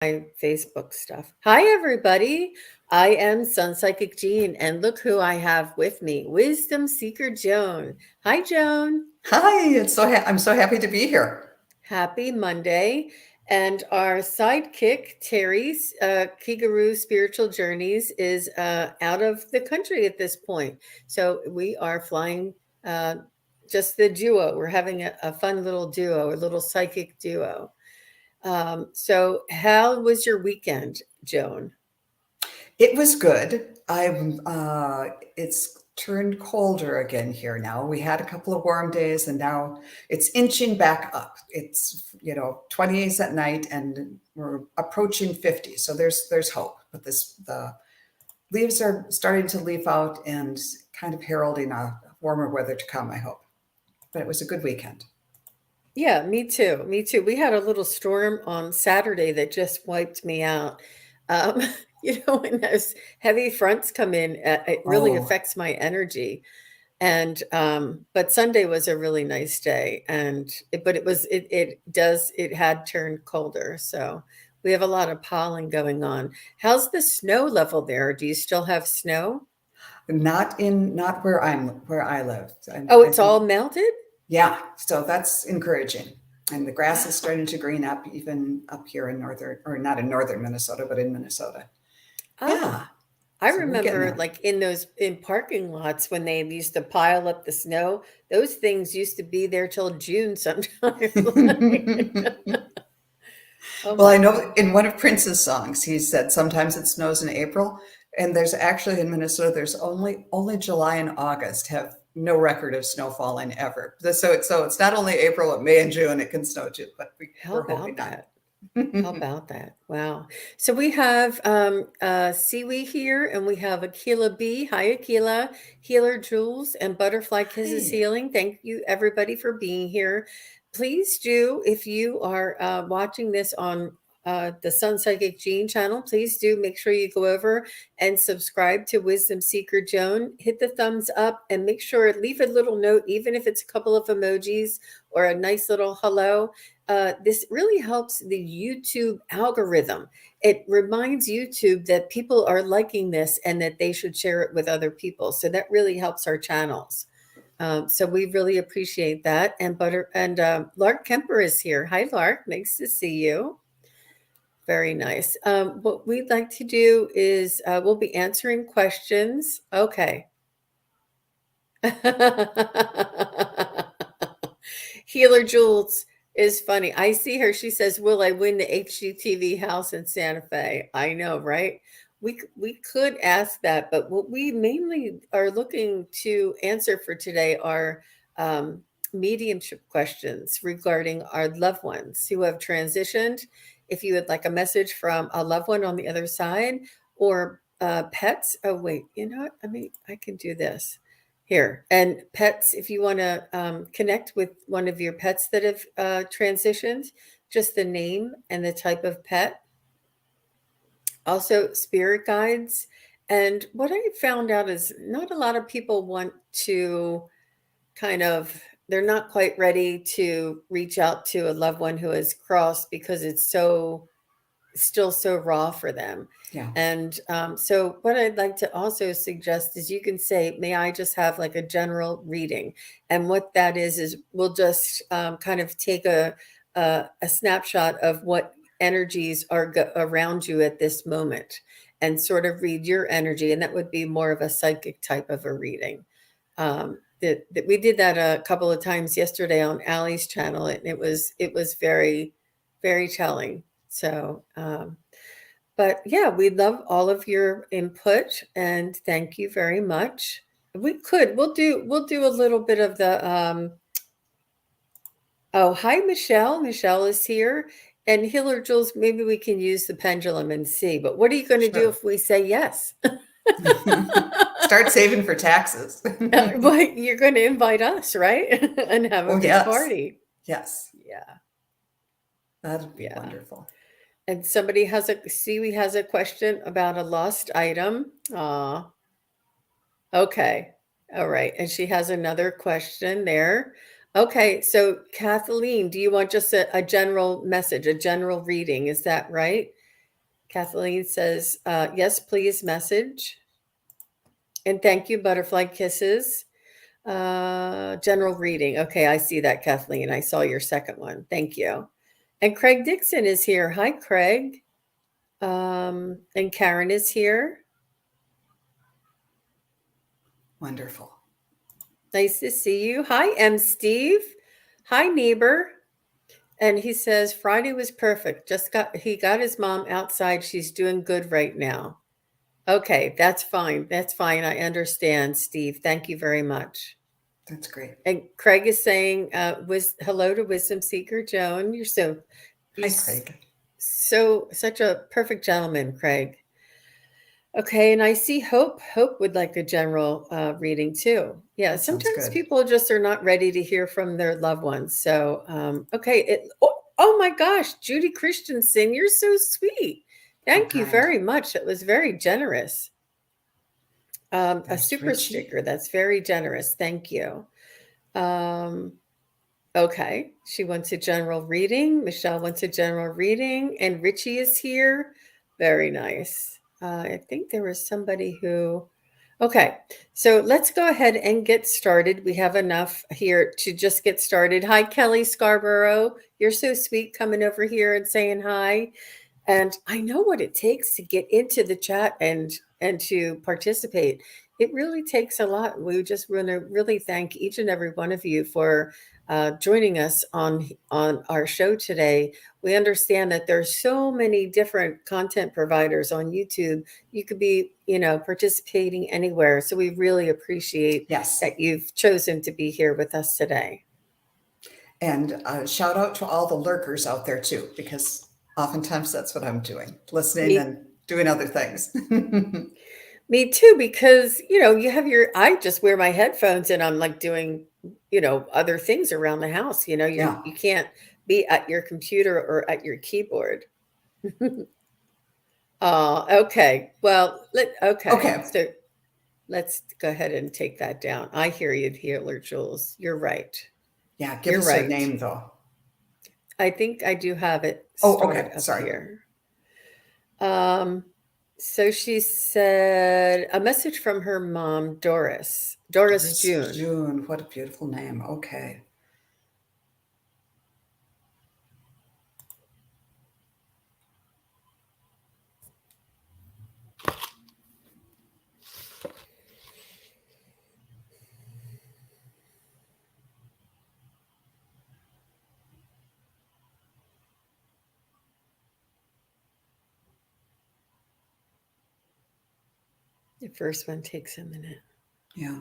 my Facebook stuff. Hi, everybody. I am SunPsychic Jean, and look who I have with me, Wisdom Seeker Joan. Hi, Joan. Hi, I'm so happy to be here. Happy Monday. And our sidekick, Terry's Kigaroo Spiritual Journeys, is out of the country at this point. So we are flying uh, just the duo. We're having a fun little duo, a little psychic duo. So how was your weekend, Joan? It was good. It's turned colder again here now. We had a couple of warm days and now it's inching back up. It's, 28s at night and we're approaching 50. So there's hope. But the leaves are starting to leaf out and kind of heralding a warmer weather to come, I hope. But it was a good weekend. Yeah, me too. Me too. We had a little storm on Saturday that just wiped me out. Um, when those heavy fronts come in, it really Oh, affects my energy. And but Sunday was a really nice day, and but it had turned colder, so we have a lot of pollen going on. How's the snow level there? Do you still have snow? not where I live. Oh, I it's think all melted? Yeah, so that's encouraging. And the grass is starting to green up even up here in northern, or not in northern Minnesota, but in Minnesota. Yeah, Ah, I so we're getting remember there. like in parking lots when they used to pile up the snow, those things used to be there till June sometimes. Oh Well, my I know God. in one of Prince's songs, he said sometimes it snows in April, and there's actually in Minnesota, there's only July and August have no record of snow falling ever. So it's not only April, but May and June it can snow too, but How we're hoping about not. that? How about that? Wow. So we have Siwi here and we have Akila B. Hi, Akila, Healer Jules, and Butterfly Kisses Hi. Healing. Thank you, everybody, for being here. Please do, if you are watching this on the Sun Psychic Jean channel, please do make sure you go over and subscribe to Wisdom Seeker Joan. Hit the thumbs up and make sure, leave a little note, even if it's a couple of emojis or a nice little hello. This really helps the YouTube algorithm. It reminds YouTube that people are liking this and that they should share it with other people. So that really helps our channels. So we really appreciate that. And Lark Kemper is here. Hi, Lark. Nice to see you. Very nice. What we'd like to do is we'll be answering questions. Okay. Healer Jules is funny. I see her. She says, "Will I win the HGTV house in Santa Fe?" I know, right? We could ask that, but what we mainly are looking to answer for today are um, mediumship questions regarding our loved ones who have transitioned. If you would like a message from a loved one on the other side, or pets. Oh wait, you know what? I can do this. Here, and pets, if you want to connect with one of your pets that have transitioned, just the name and the type of pet. Also, spirit guides. And what I found out is not a lot of people want to kind of, they're not quite ready to reach out to a loved one who has crossed because it's still so raw for them. Yeah. And so, what I'd like to also suggest is you can say, "May I just have like a general reading?" And what that is we'll just kind of take a snapshot of what energies are around you at this moment and sort of read your energy. And that would be more of a psychic type of a reading. That we did that a couple of times yesterday on Allie's channel, and it was very, very telling. So, but yeah, we love all of your input and thank you very much. We'll do a little bit of the oh, hi Michelle. Michelle is here. And Healer Jules, maybe we can use the pendulum and see. But what are you going to do Sure. if we say yes? Start saving for taxes. Well, you're going to invite us, right? And have a Oh, big yes. party. Yes. Yeah, That'd be yeah. wonderful. And Siwi has a question about a lost item. Aw, okay. All right. And she has another question there. Okay. So, Kathleen, do you want just a general message, a general reading? Is that right? Kathleen says, yes, please message. And thank you, butterfly kisses. General reading. Okay, I see that, Kathleen. I saw your second one. Thank you. And Craig Dixon is here. Hi, Craig. And Karen is here. Wonderful. Nice to see you. Hi, M. Steve. Hi, neighbor. And he says Friday was perfect. He got his mom outside. She's doing good right now. Okay, that's fine. That's fine. I understand, Steve. Thank you very much. That's great. And Craig is saying, hello to Wisdom Seeker Joan. Hi, Craig. Such a perfect gentleman, Craig. Okay, and I see Hope. Hope would like a general reading too. Yeah, That sounds sometimes good. people just are not ready to hear from their loved ones. So, okay. Oh my gosh, Judy Christensen, you're so sweet. Thank you kind. very much. That was very generous. A There's super Richie. sticker. That's very generous. Thank you. Okay, she wants a general reading. Michelle wants a general reading, and Richie is here. Very nice. I think there was somebody who. Okay, so let's go ahead and get started. We have enough here to just get started. Hi, Kelly Scarborough. You're so sweet coming over here and saying hi. And I know what it takes to get into the chat and to participate. It really takes a lot. We just want to really thank each and every one of you for joining us on our show today. We understand that there's so many different content providers on YouTube. You could be, participating anywhere. So we really appreciate that you've chosen to be here with us today. And shout out to all the lurkers out there too, because oftentimes that's what I'm doing, listening and doing other things. Me too, because, I just wear my headphones and I'm like doing, other things around the house. You can't be at your computer or at your keyboard. Okay. Well, okay. So let's go ahead and take that down. I hear you, Healer Jules. You're right. Yeah, give us your name though. I think I do have it started up Sorry. here. So she said a message from her mom, Doris June. June, what a beautiful name. Okay. The first one takes a minute. Yeah.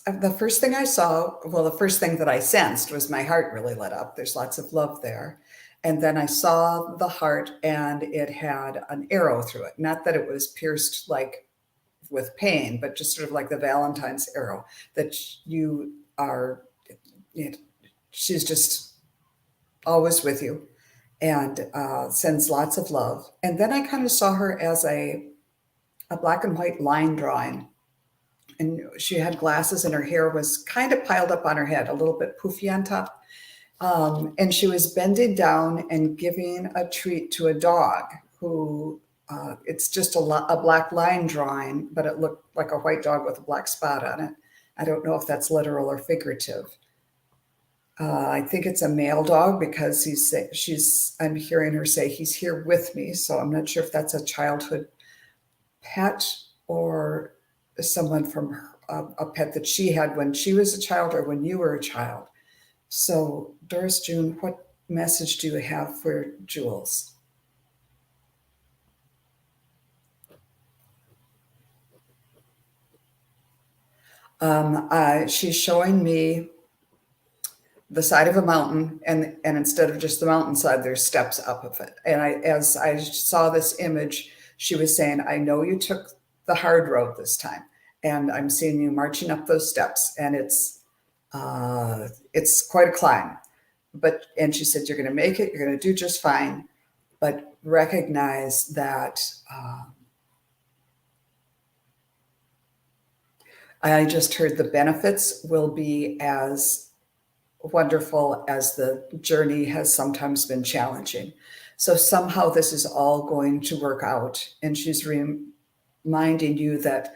The first thing I saw, the first thing that I sensed was my heart really lit up. There's lots of love there. And then I saw the heart and it had an arrow through it. Not that it was pierced like with pain, but just sort of like the Valentine's arrow that she's just always with you and sends lots of love. And then I kind of saw her as a black and white line drawing. And she had glasses and her hair was kind of piled up on her head, a little bit poofy on top. And she was bending down and giving a treat to a dog who, it's just a black line drawing, but it looked like a white dog with a black spot on it. I don't know if that's literal or figurative. I think it's a male dog because I'm hearing her say he's here with me. So I'm not sure if that's a childhood pet or someone from a pet that she had when she was a child or when you were a child. So Doris June, what message do you have for Jules? She's showing me the side of a mountain, and instead of just the mountainside, there's steps up of it. And as I saw this image, she was saying, I know you took the hard road this time, and I'm seeing you marching up those steps, and it's quite a climb. And she said, you're going to make it. You're going to do just fine. but recognize that I just heard the benefits will be as wonderful as the journey has sometimes been challenging. So somehow this is all going to work out. And she's reminding you that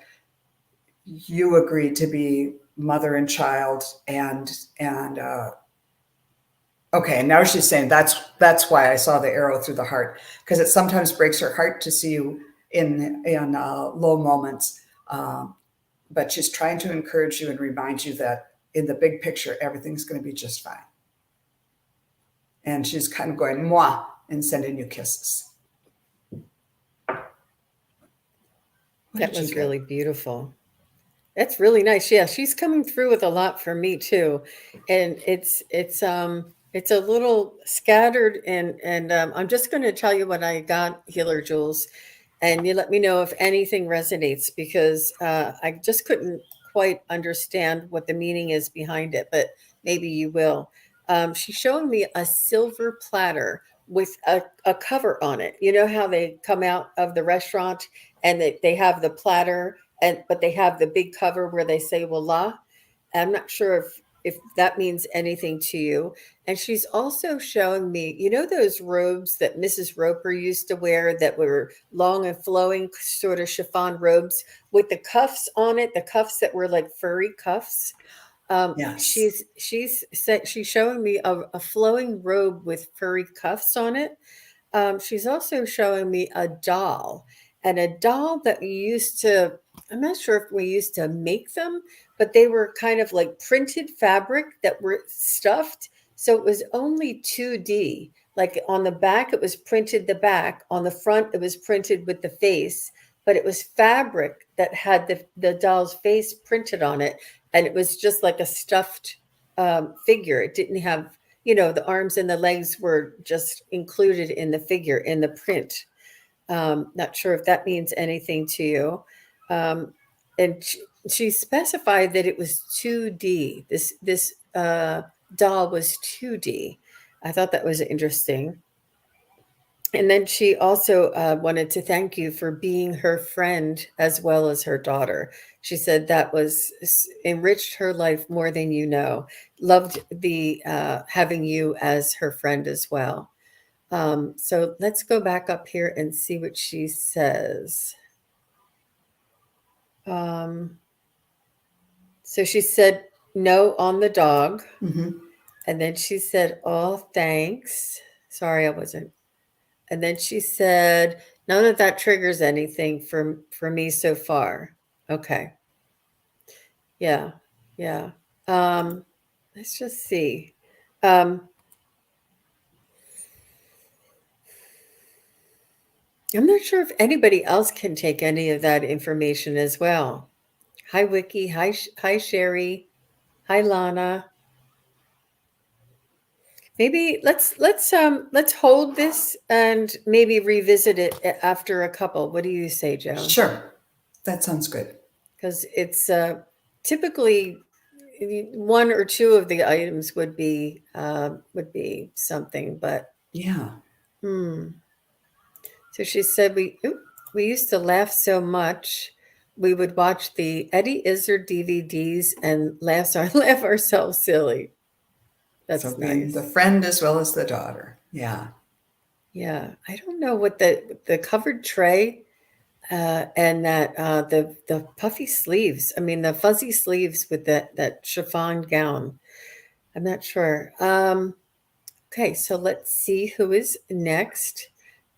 you agreed to be mother and child, and okay, and now she's saying that's why I saw the arrow through the heart, because it sometimes breaks her heart to see you in low moments, but she's trying to encourage you and remind you that in the big picture everything's going to be just fine. And she's kind of going moi and sending you kisses. That was really beautiful. That's really nice. Yeah, she's coming through with a lot for me too, and it's a little scattered, and I'm just going to tell you what I got, Healer Jules, and you let me know if anything resonates, because I just couldn't quite understand what the meaning is behind it, but maybe you will. She's showing me a silver platter with a cover on it. You know how they come out of the restaurant and they have the platter, but they have the big cover where they say voila. I'm not sure if that means anything to you. And she's also showing me, you know, those robes that Mrs. Roper used to wear that were long and flowing, sort of chiffon robes with the cuffs on it, the cuffs that were like furry cuffs. Yes. She's showing me a flowing robe with furry cuffs on it. She's also showing me a doll, and a doll that we used to, I'm not sure if we used to make them, but they were kind of like printed fabric that were stuffed. So it was only 2D. Like on the back, it was printed the back. On the front, it was printed with the face, but it was fabric that had the doll's face printed on it. And it was just like a stuffed figure. It didn't have, you know, the arms and the legs were just included in the figure, in the print. Not sure if that means anything to you. And she specified that it was 2D. This doll was 2D. I thought that was interesting. And then she also wanted to thank you for being her friend as well as her daughter. She said that was enriched her life more than you know. Loved the having you as her friend as well. So let's go back up here and see what she says. So she said no on the dog. Mm-hmm. And then she said, oh, thanks. Sorry, I wasn't. And then she said, none of that triggers anything for me so far. Okay. Yeah. Yeah. Let's just see. I'm not sure if anybody else can take any of that information as well. Hi, Wiki. Hi, Sherry. Hi, Lana. Maybe let's hold this and maybe revisit it after a couple. What do you say, Joan? Sure, that sounds good. Because it's typically one or two of the items would be something, but yeah. So she said we used to laugh so much we would watch the Eddie Izzard DVDs and laugh ourselves silly. That's so nice. Being the friend as well as the daughter. Yeah. Yeah, I don't know what the covered tray and that the puffy sleeves. I mean, the fuzzy sleeves with that chiffon gown. I'm not sure. Okay, so let's see who is next.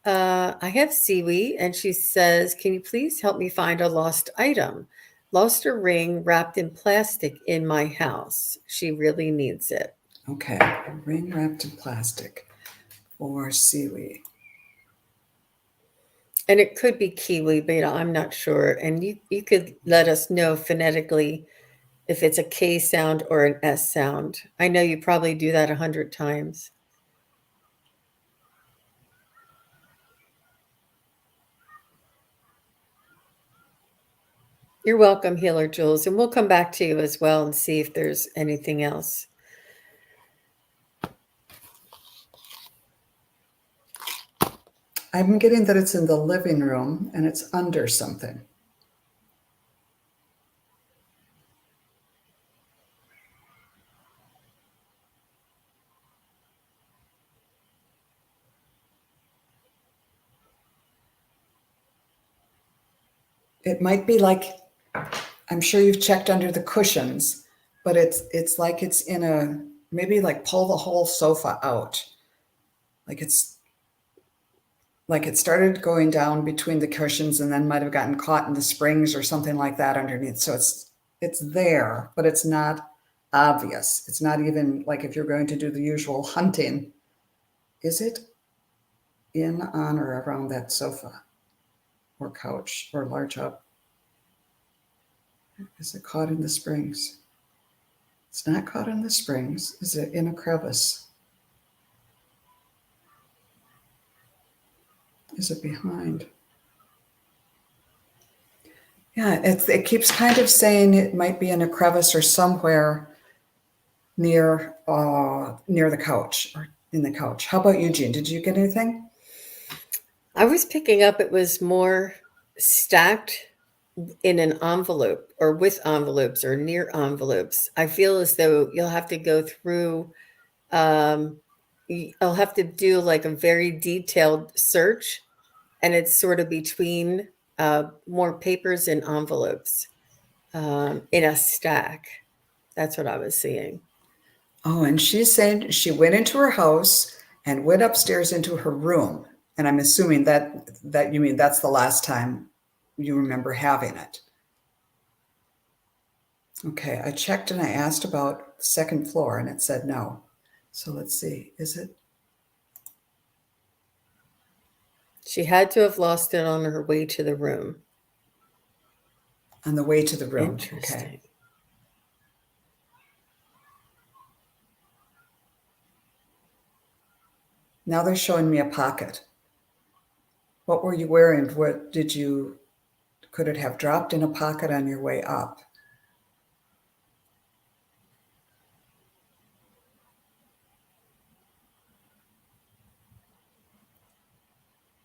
I have Siwi, and she says, "Can you please help me find a lost item? Lost a ring wrapped in plastic in my house. She really needs it." Okay, a ring wrapped in plastic for Siwi. And it could be kiwi, but I'm not sure. And you could let us know phonetically if it's a K sound or an S sound. I know you probably do that 100 times. You're welcome, Healer Jules. And we'll come back to you as well and see if there's anything else. I'm getting that it's in the living room and it's under something. It might be like, I'm sure you've checked under the cushions, but it's like it's in a, maybe like pull the whole sofa out. Like it's like it started going down between the cushions and then might have gotten caught in the springs or something like that underneath. So it's there, but it's not obvious. It's not even like if you're going to do the usual hunting. Is it in, on, or around that sofa or couch or large up? Is it caught in the springs? It's not caught in the springs. Is it in a crevice? Is it behind? Yeah, it keeps kind of saying it might be in a crevice or somewhere near the couch or in the couch. How about you, Jean? Did you get anything? I was picking up it was more stacked in an envelope or with envelopes or near envelopes. I feel as though you'll have to go through, I'll have to do like a very detailed search, and it's sort of between more papers and envelopes in a stack. That's what I was seeing. Oh, and she said she went into her house and went upstairs into her room. And I'm assuming that you mean that's the last time you remember having it. Okay, I checked and I asked about the second floor and it said no. So let's see, is it? She had to have lost it on her way to the room. On the way to the room. Interesting. Okay. Now they're showing me a pocket. What were you wearing? Could it have dropped in a pocket on your way up?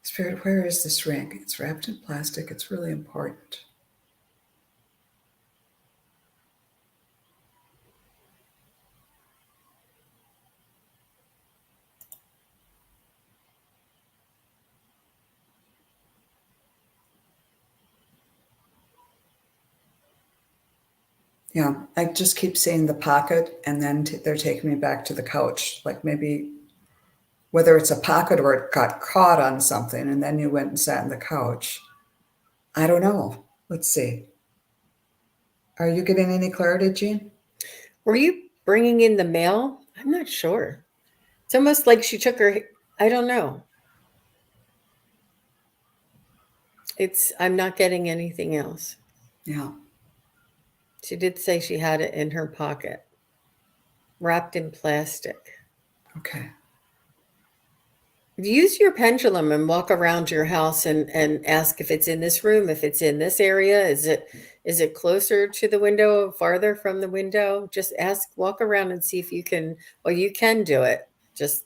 Spirit, where is this ring? It's wrapped in plastic. It's really important. Yeah, I just keep seeing the pocket and then they're taking me back to the couch. Like maybe whether it's a pocket or it got caught on something and then you went and sat on the couch. I don't know. Let's see. Are you getting any clarity, Jean? Were you bringing in the mail? I'm not sure. It's almost like she took her, I don't know. I'm not getting anything else. Yeah. She did say she had it in her pocket, wrapped in plastic. Okay. Use your pendulum and walk around your house and ask if it's in this room, if it's in this area. Is it closer to the window, farther from the window? Just walk around and see if you can, well, you can do it. Just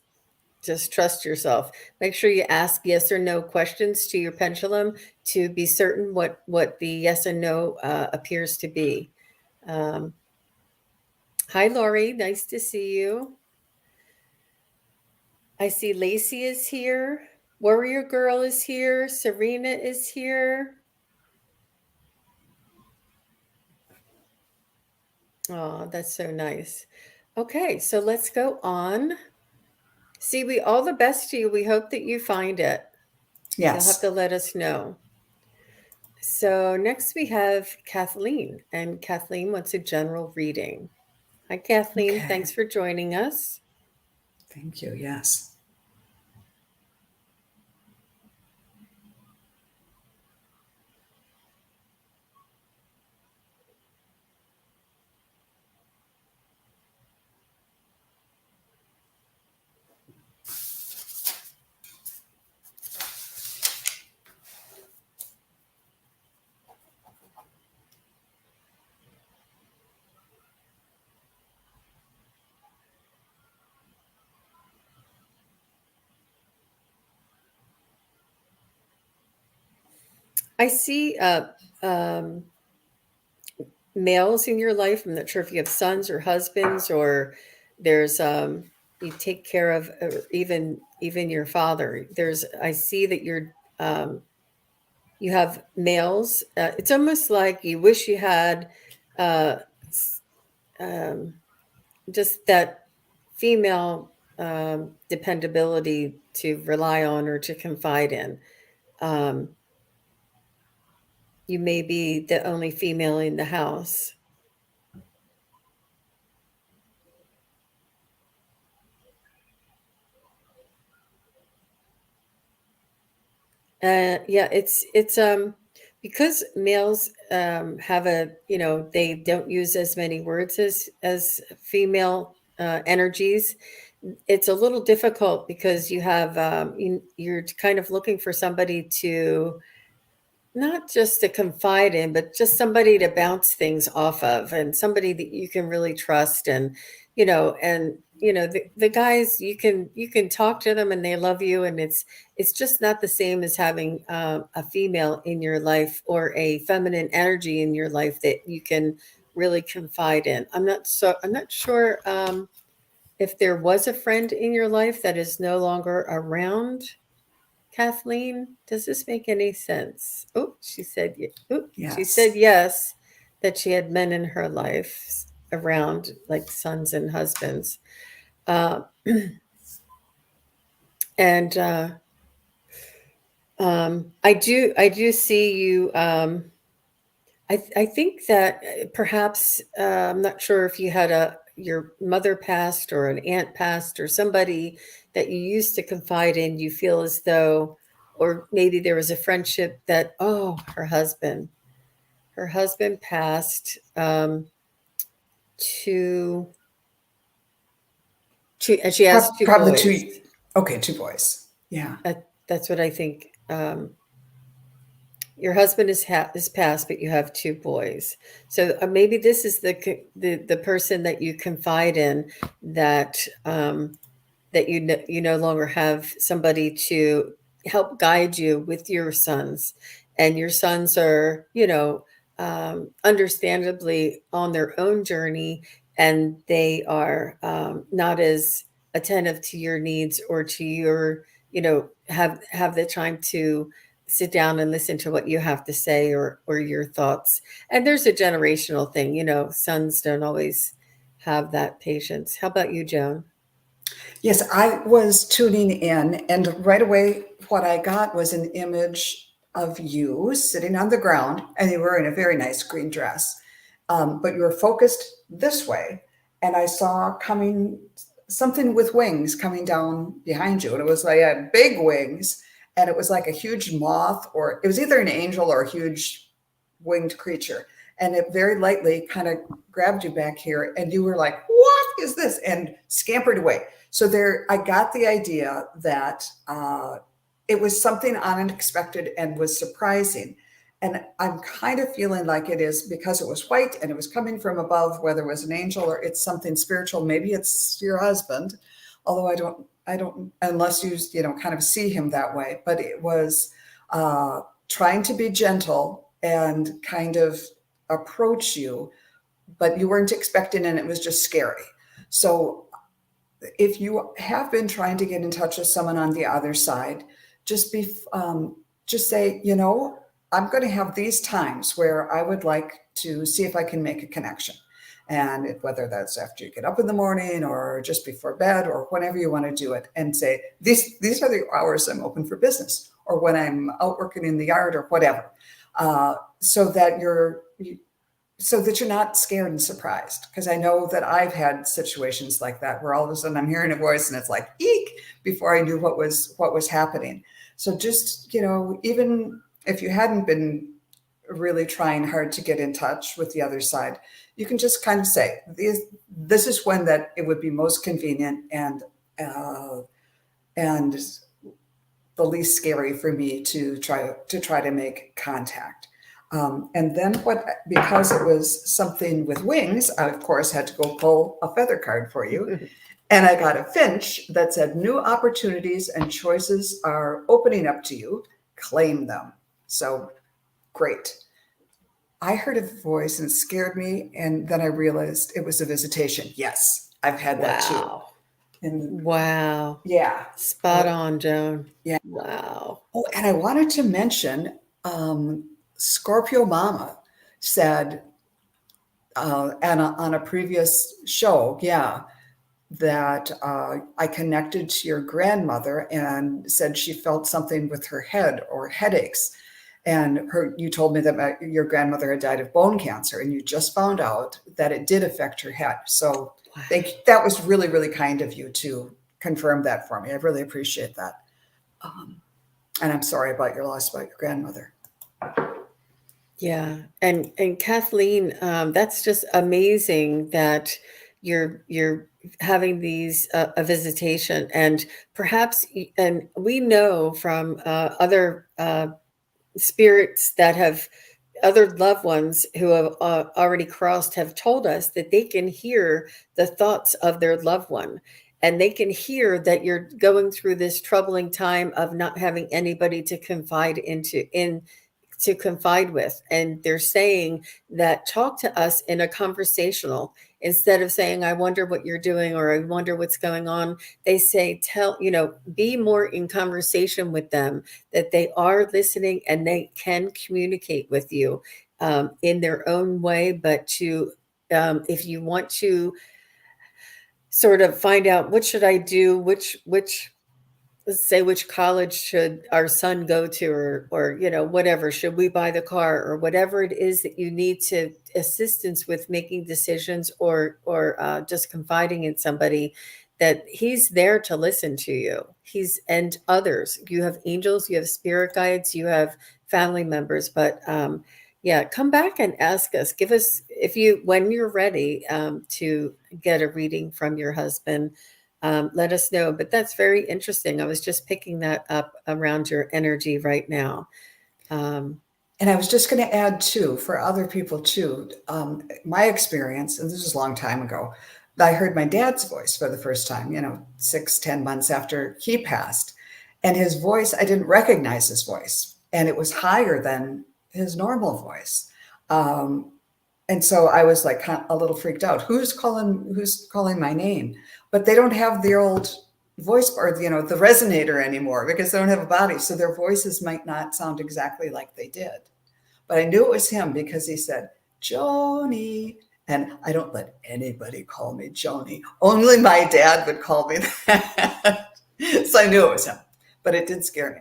trust yourself. Make sure you ask yes or no questions to your pendulum to be certain what the yes and no appears to be. Hi, Lori. Nice to see you. I see Lacey is here. Warrior Girl is here. Serena is here. Oh, that's so nice. Okay, so let's go on. See, we all the best to you. We hope that you find it. You'll have Yes. to let us know. So next we have Kathleen, and Kathleen wants a general reading. Hi, Kathleen. Okay. Thanks for joining us. Thank you. Yes. I see um, males in your life. I'm not sure if you have sons or husbands, or there's you take care of, or even your father. There's I see that um, you have males. It's almost like you wish you had uh, um, just that female dependability to rely on or to confide in. Um, you may be the only female in the house. Yeah, it's because males have a they don't use as many words as female energies. It's a little difficult because you have you're kind of looking for somebody to not just to confide in, but just somebody to bounce things off of, and somebody that you can really trust. And the guys, you can talk to them and they love you, and it's just not the same as having a female in your life or a feminine energy in your life that you can really confide in. I'm not sure if there was a friend in your life that is no longer around. Kathleen, does this make any sense? Oh, she said Yes. yes, that she had men in her life around, like sons and husbands. Uh, and I do see you. I think that perhaps I'm not sure if you had your mother passed or an aunt passed or somebody that you used to confide in. You feel as though, or maybe there was a friendship that, oh, her husband passed to and she has two Probably boys. two. Okay, two boys. Yeah. That's what I think. Your husband is passed, but you have two boys. So maybe this is the person that you confide in, that that you no longer have somebody to help guide you with your sons, and your sons are understandably on their own journey, and they are not as attentive to your needs or to your have the time to sit down and listen to what you have to say, or your thoughts. And there's a generational thing, sons don't always have that patience. How about you, Joan? Yes, I was tuning in, and right away, what I got was an image of you sitting on the ground, and you were in a very nice green dress, but you were focused this way, and I saw coming something with wings coming down behind you, and it was like big wings, and it was like a huge moth, or it was either an angel or a huge winged creature, and it very lightly kind of grabbed you back here, and you were like, "What is this?" and scampered away. So there, I got the idea that it was something unexpected and was surprising. And I'm kind of feeling like it is because it was white and it was coming from above, whether it was an angel or it's something spiritual. Maybe it's your husband, although I don't, unless you kind of see him that way. But it was trying to be gentle and kind of approach you, but you weren't expecting, and it was just scary. So if you have been trying to get in touch with someone on the other side, just be just say, I'm going to have these times where I would like to see if I can make a connection. And whether that's after you get up in the morning or just before bed or whenever you want to do it, and say, these are the hours I'm open for business, or when I'm out working in the yard or whatever, so that you're not scared and surprised. Because I know that I've had situations like that where all of a sudden I'm hearing a voice and it's like, eek, before I knew what was happening. So just, even if you hadn't been really trying hard to get in touch with the other side, you can just kind of say, this is when that it would be most convenient and the least scary for me to try to make contact. And then because it was something with wings, I of course had to go pull a feather card for you. And I got a finch that said, new opportunities and choices are opening up to you. Claim them. So Great. I heard a voice and it scared me, and then I realized it was a visitation. Yes, I've had that too. Wow. And Wow. yeah, Spot oh on, Joan. yeah. Wow. Oh, and I wanted to mention Scorpio Mama said and on a previous show, yeah, that I connected to your grandmother and said she felt something with her head or headaches. And you told me that your grandmother had died of bone cancer, and you just found out that it did affect her head. So Wow. that was really, really kind of you to confirm that for me. I really appreciate that. And I'm sorry about your loss about your grandmother. Yeah. And Kathleen, that's just amazing that you're having these a visitation, and perhaps and we know from other spirits that have other loved ones who have already crossed have told us that they can hear the thoughts of their loved one, and they can hear that you're going through this troubling time of not having anybody to confide with, and they're saying that talk to us in a conversational, instead of saying I wonder what you're doing or I wonder what's going on. They say be more in conversation with them, that they are listening and they can communicate with you in their own way. But to if you want to sort of find out what should I do, which let's say which college should our son go to, or whatever, should we buy the car, or whatever it is that you need to assistance with making decisions, or just confiding in somebody, that he's there to listen to you. And others, you have angels, you have spirit guides, you have family members. But yeah, come back and ask us, give us, if you when you're ready to get a reading from your husband, let us know. But that's very interesting. I was just picking that up around your energy right now. And I was just going to add too, for other people too, my experience, and this was a long time ago, I heard my dad's voice for the first time, 6, 10 months after he passed. And his voice, I didn't recognize his voice. And it was higher than his normal voice. And so I was like a little freaked out. Who's calling my name? But they don't have the old voice, or the resonator anymore, because they don't have a body. So their voices might not sound exactly like they did. But I knew it was him because he said, Joni. And I don't let anybody call me Joni. Only my dad would call me that. So I knew it was him. But it did scare me.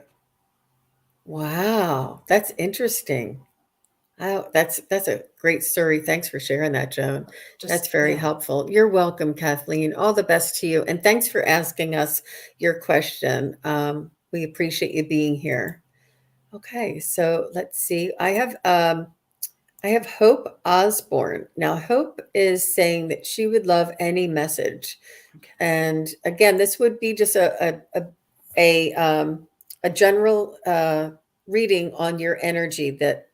Wow, that's interesting. Oh, that's a great story. Thanks for sharing that, Joan. That's very helpful. You're welcome, Kathleen. All the best to you. And thanks for asking us your question. We appreciate you being here. Okay, so let's see. I have Hope Osborne. Now, Hope is saying that she would love any message. Okay. And again, this would be just a general reading on your energy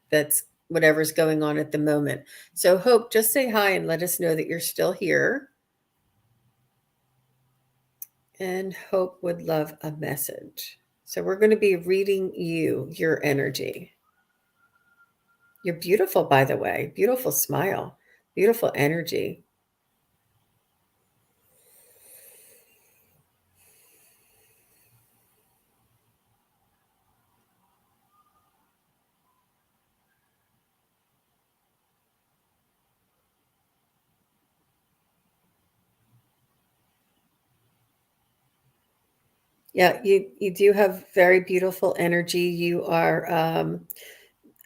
that's whatever's going on at the moment. So Hope, just say hi and let us know that you're still here. And Hope would love a message. So we're going to be reading your energy. You're beautiful, by the way. Beautiful smile, beautiful energy. Yeah, you do have very beautiful energy. You are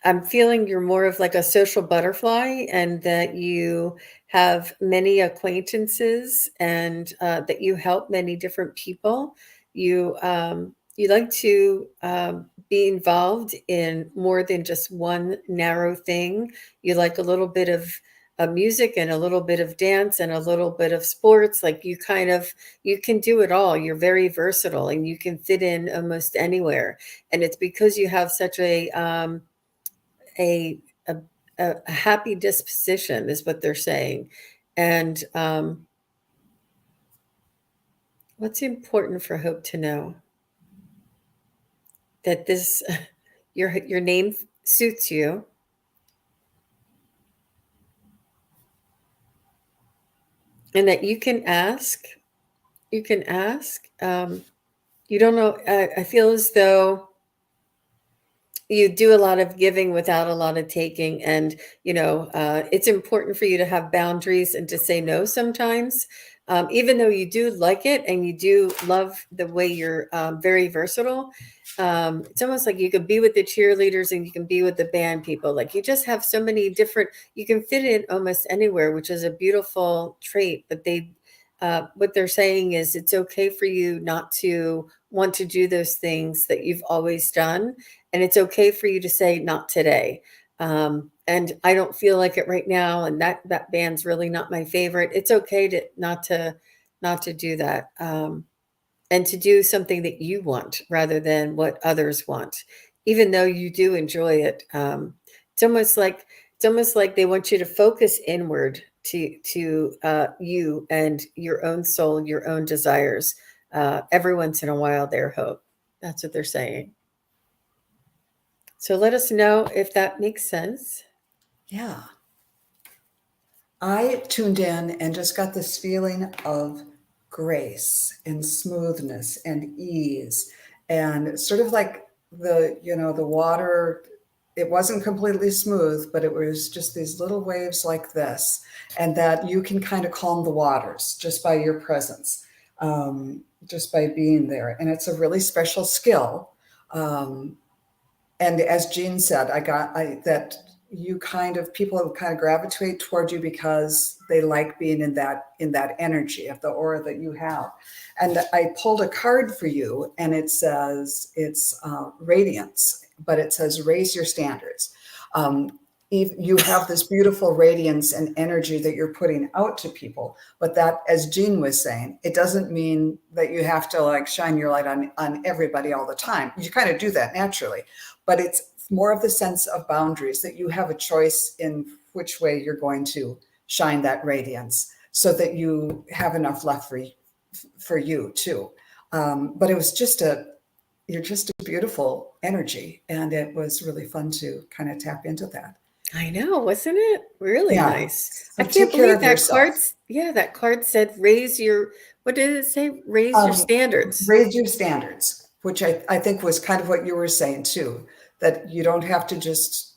I'm feeling you're more of like a social butterfly, and that you have many acquaintances, and that you help many different people. You like to be involved in more than just one narrow thing. You like a little bit of music, and a little bit of dance, and a little bit of sports. Like you can do it all. You're very versatile, and you can fit in almost anywhere. And it's because you have such a a, a happy disposition, is what they're saying. And what's important for Hope to know, that this your name suits you. And that you can ask, you can ask. You don't know, I feel as though you do a lot of giving without a lot of taking, and it's important for you to have boundaries and to say no sometimes, even though you do like it and you do love the way you're very versatile. It's almost like you can be with the cheerleaders and you can be with the band people. Like, you just have so many different, you can fit in almost anywhere, which is a beautiful trait. But what they're saying is it's okay for you not to want to do those things that you've always done, and it's okay for you to say not today. And I don't feel like it right now, and that band's really not my favorite. It's okay to not to do that, and to do something that you want rather than what others want, even though you do enjoy it. It's almost like they want you to focus inward to you and your own soul, your own desires. Every once in a while, their hope. That's what they're saying. So let us know if that makes sense. Yeah. I tuned in and just got this feeling of grace and smoothness and ease, and sort of like the water. It wasn't completely smooth, but it was just these little waves like this, and that you can kind of calm the waters just by your presence, just by being there. And it's a really special skill. And as Jean said, that people kind of gravitate toward you because they like being in that energy of the aura that you have. And I pulled a card for you, and it says it's radiance, but it says raise your standards. You have this beautiful radiance and energy that you're putting out to people, but that, as Jean was saying, it doesn't mean that you have to like shine your light on everybody all the time. You kind of do that naturally, but it's more of the sense of boundaries, that you have a choice in which way you're going to shine that radiance, so that you have enough left for you too. But it was you're just a beautiful energy, and it was really fun to kind of tap into that. I know, wasn't it really Yeah. nice? I So can't take care believe of that yourself. that card said raise your, what did it say? Raise your standards. Raise your standards, which I think was kind of what you were saying too, that you don't have to just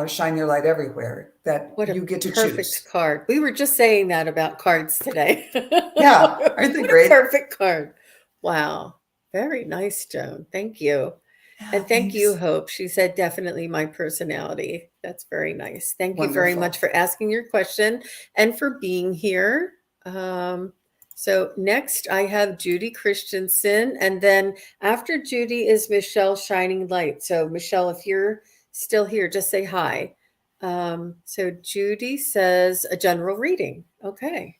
shine your light everywhere, that What a you get to perfect choose. card. We were just saying that about cards today. Yeah, aren't they What a great? perfect card. Wow. Very nice, Joan. Thank you. Yeah, And thank you, thanks. Hope. She said definitely my personality. That's very nice. Thank you very much Wonderful. for asking your question and for being here. So next I have Judy Christensen, and then after Judy is Michelle Shining Light. So Michelle, if you're still here, just say hi. So Judy says a general reading. Okay.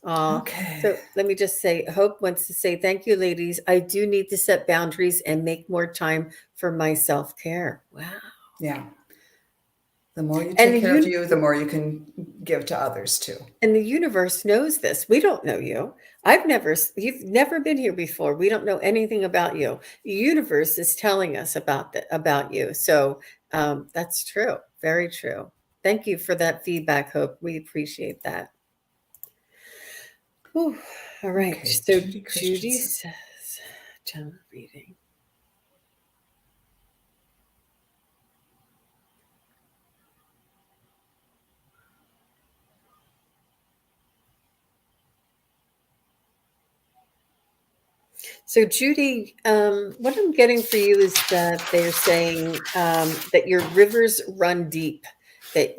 Okay. So let me just say, Hope wants to say, thank you, ladies. I do need to set boundaries and make more time for my self-care. Wow. Yeah. The more you And take the care of un- you, the more you can give to others too. and the universe knows this. We don't know you. You've never been here before. We don't know anything about you. The universe is telling us about you. So that's true. Very true. Thank you for that feedback, Hope. We appreciate that. Whew. All right. Okay, So Judy Judy Christensen. says, general reading. So Judy, what I'm getting for you is that they're saying that your rivers run deep. That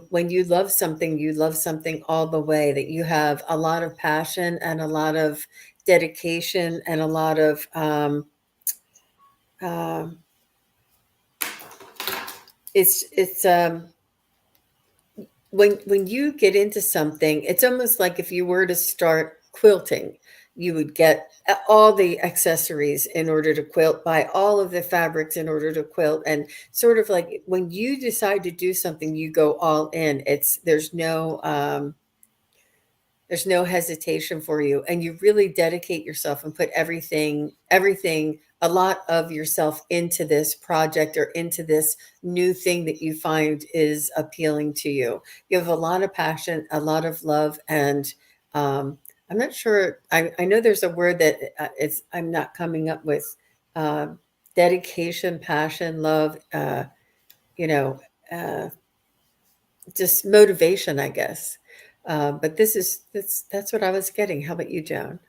when you love something all the way. That you have a lot of passion and a lot of dedication and a lot of uh, it's when you get into something, it's almost like if you were to start quilting, you would get all the accessories in order to quilt, buy all of the fabrics in order to quilt, and sort of like when you decide to do something, you go all in. There's no hesitation for you, and you really dedicate yourself and put everything a lot of yourself into this project or into this new thing that you find is appealing to you. You have a lot of passion, a lot of love, and I'm not sure. I know there's a word that I'm not coming up with. Uh, Dedication, passion, love. You know, uh, just motivation, I guess. But that's what I was getting. How about you, Joan?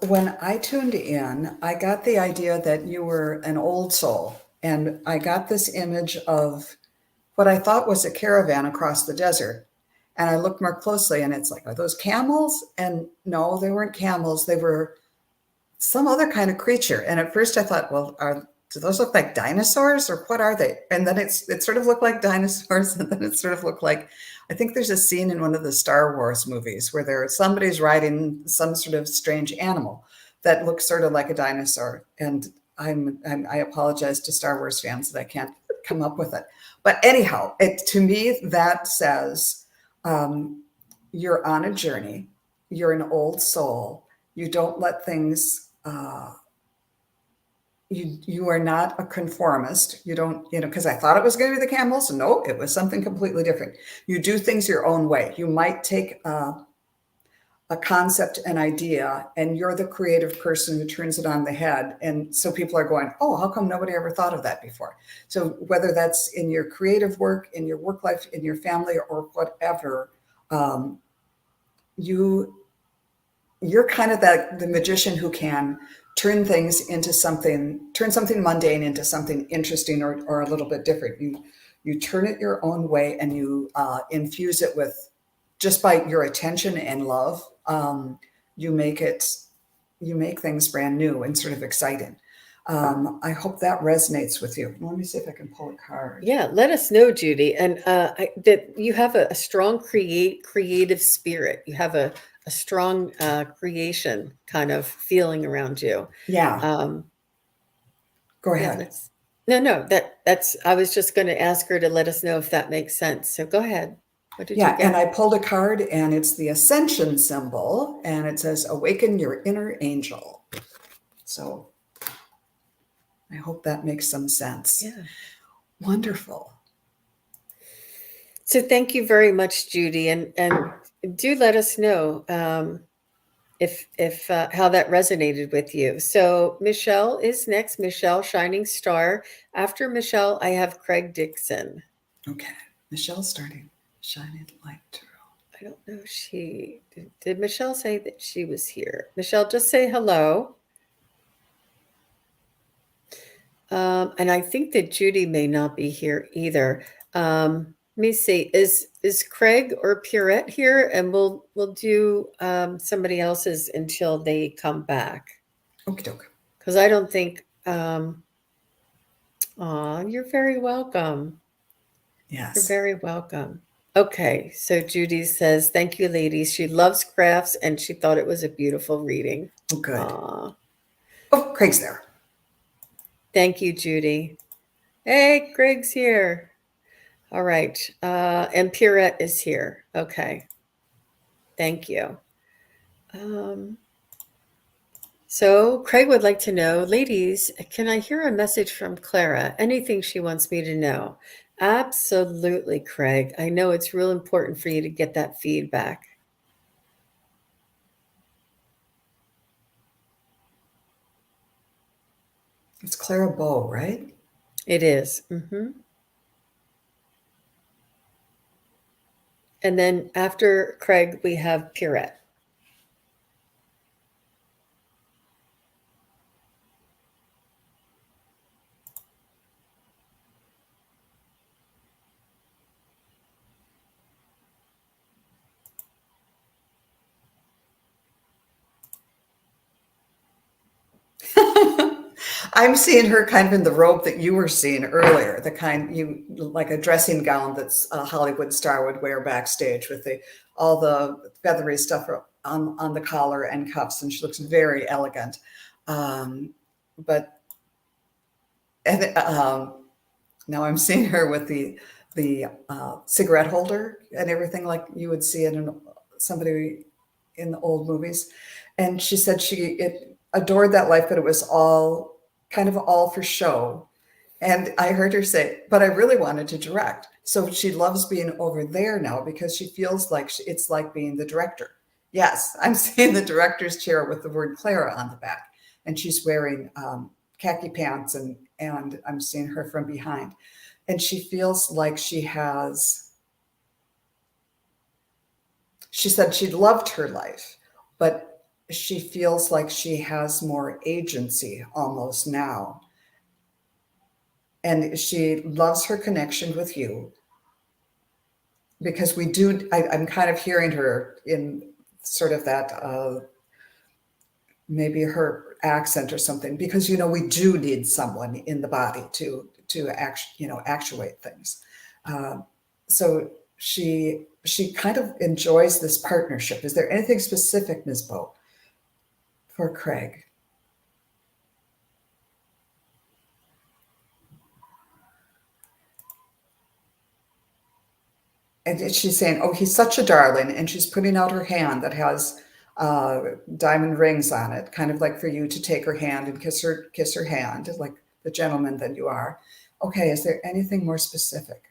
When I tuned in, I got the idea that you were an old soul. And I got this image of what I thought was a caravan across the desert. And I looked more closely and it's like, are those camels? And no, they weren't camels. They were some other kind of creature. And at first I thought, well, do those look like dinosaurs or what are they? And then it sort of looked like dinosaurs. And then it sort of looked like, I think there's a scene in one of the Star Wars movies where somebody's riding some sort of strange animal that looks sort of like a dinosaur. And I apologize to Star Wars fans that I can't come up with it. But anyhow, to me, that says you're on a journey. You're an old soul. You don't let things, you are not a conformist. You don't, because I thought it was going to be the camels. No, it was something completely different. You do things your own way. You might take a concept, an idea, and you're the creative person who turns it on the head. And so people are going, oh, how come nobody ever thought of that before? So whether that's in your creative work, in your work life, in your family, or whatever, you're kind of the magician who can turn something mundane into something interesting or a little bit different. You turn it your own way and you infuse it with, just by your attention and love, you make things brand new and sort of exciting. I hope that resonates with you. Let me see if I can pull a card. Yeah, let us know, Judy, and that you have a strong creative spirit. You have a strong creation kind of feeling around you. Yeah. Go Yeah, ahead. that's. I was just going to ask her to let us know if that makes sense. So go ahead. What did you Yeah, get? and I pulled a card, and it's the Ascension symbol, and it says, "Awaken your inner angel." So I hope that makes some sense. Yeah. Wonderful. So thank you very much, Judy, and do let us know if how that resonated with you. So Michelle is next. Michelle, Shining Star. After Michelle, I have Craig Dixon. Okay, Michelle's starting. Shining light tarot. I don't know if she did. Michelle say that she was here? Michelle, just say hello. And I think that Judy may not be here either. Let me see. Is Craig or Pierrette here? And we'll do somebody else's until they come back. Okie doke. Because I don't think. You're very welcome. Yes. You're very welcome. Okay, so Judy says, "Thank you, ladies. She loves crafts, and she thought it was a beautiful reading." Oh, good. Oh, Craig's there. Thank you, Judy. Hey, Craig's here. All right. And Pierrette is here. Okay. Thank you. So Craig would like to know, ladies, can I hear a message from Clara? Anything she wants me to know? Absolutely, Craig. I know it's real important for you to get that feedback. It's Clara Bow, right? It is. And then after Craig, we have Pierrette. I'm seeing her kind of in the robe that you were seeing earlier, the kind you like a dressing gown that's a Hollywood star would wear backstage with all the feathery stuff on the collar and cuffs, and she looks very elegant. But now I'm seeing her with the cigarette holder and everything like you would see it in somebody in the old movies. And she said adored that life, but it was all kind of all for show. And I heard her say, but I really wanted to direct. So she loves being over there now because she feels like it's like being the director. Yes, I'm seeing the director's chair with the word Clara on the back. And she's wearing khaki pants, and I'm seeing her from behind. And she feels like she said she loved her life, but she feels like she has more agency almost now. And she loves her connection with you, because I'm kind of hearing her in sort of that, maybe her accent or something, because, we do need someone in the body to actuate things. So she kind of enjoys this partnership. Is there anything specific, Ms. Bowe, for Craig? And she's saying, "Oh, he's such a darling," and she's putting out her hand that has diamond rings on it, kind of like for you to take her hand and kiss her hand, like the gentleman that you are. Okay, is there anything more specific?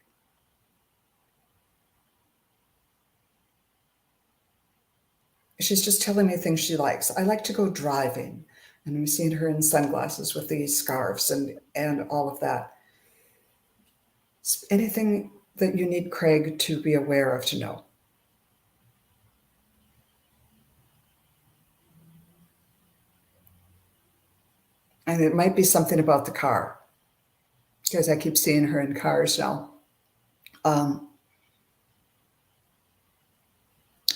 She's just telling me things she likes. I like to go driving, and I'm seeing her in sunglasses with these scarves and all of that. Anything that you need Craig to be aware of, to know? And it might be something about the car, because I keep seeing her in cars now.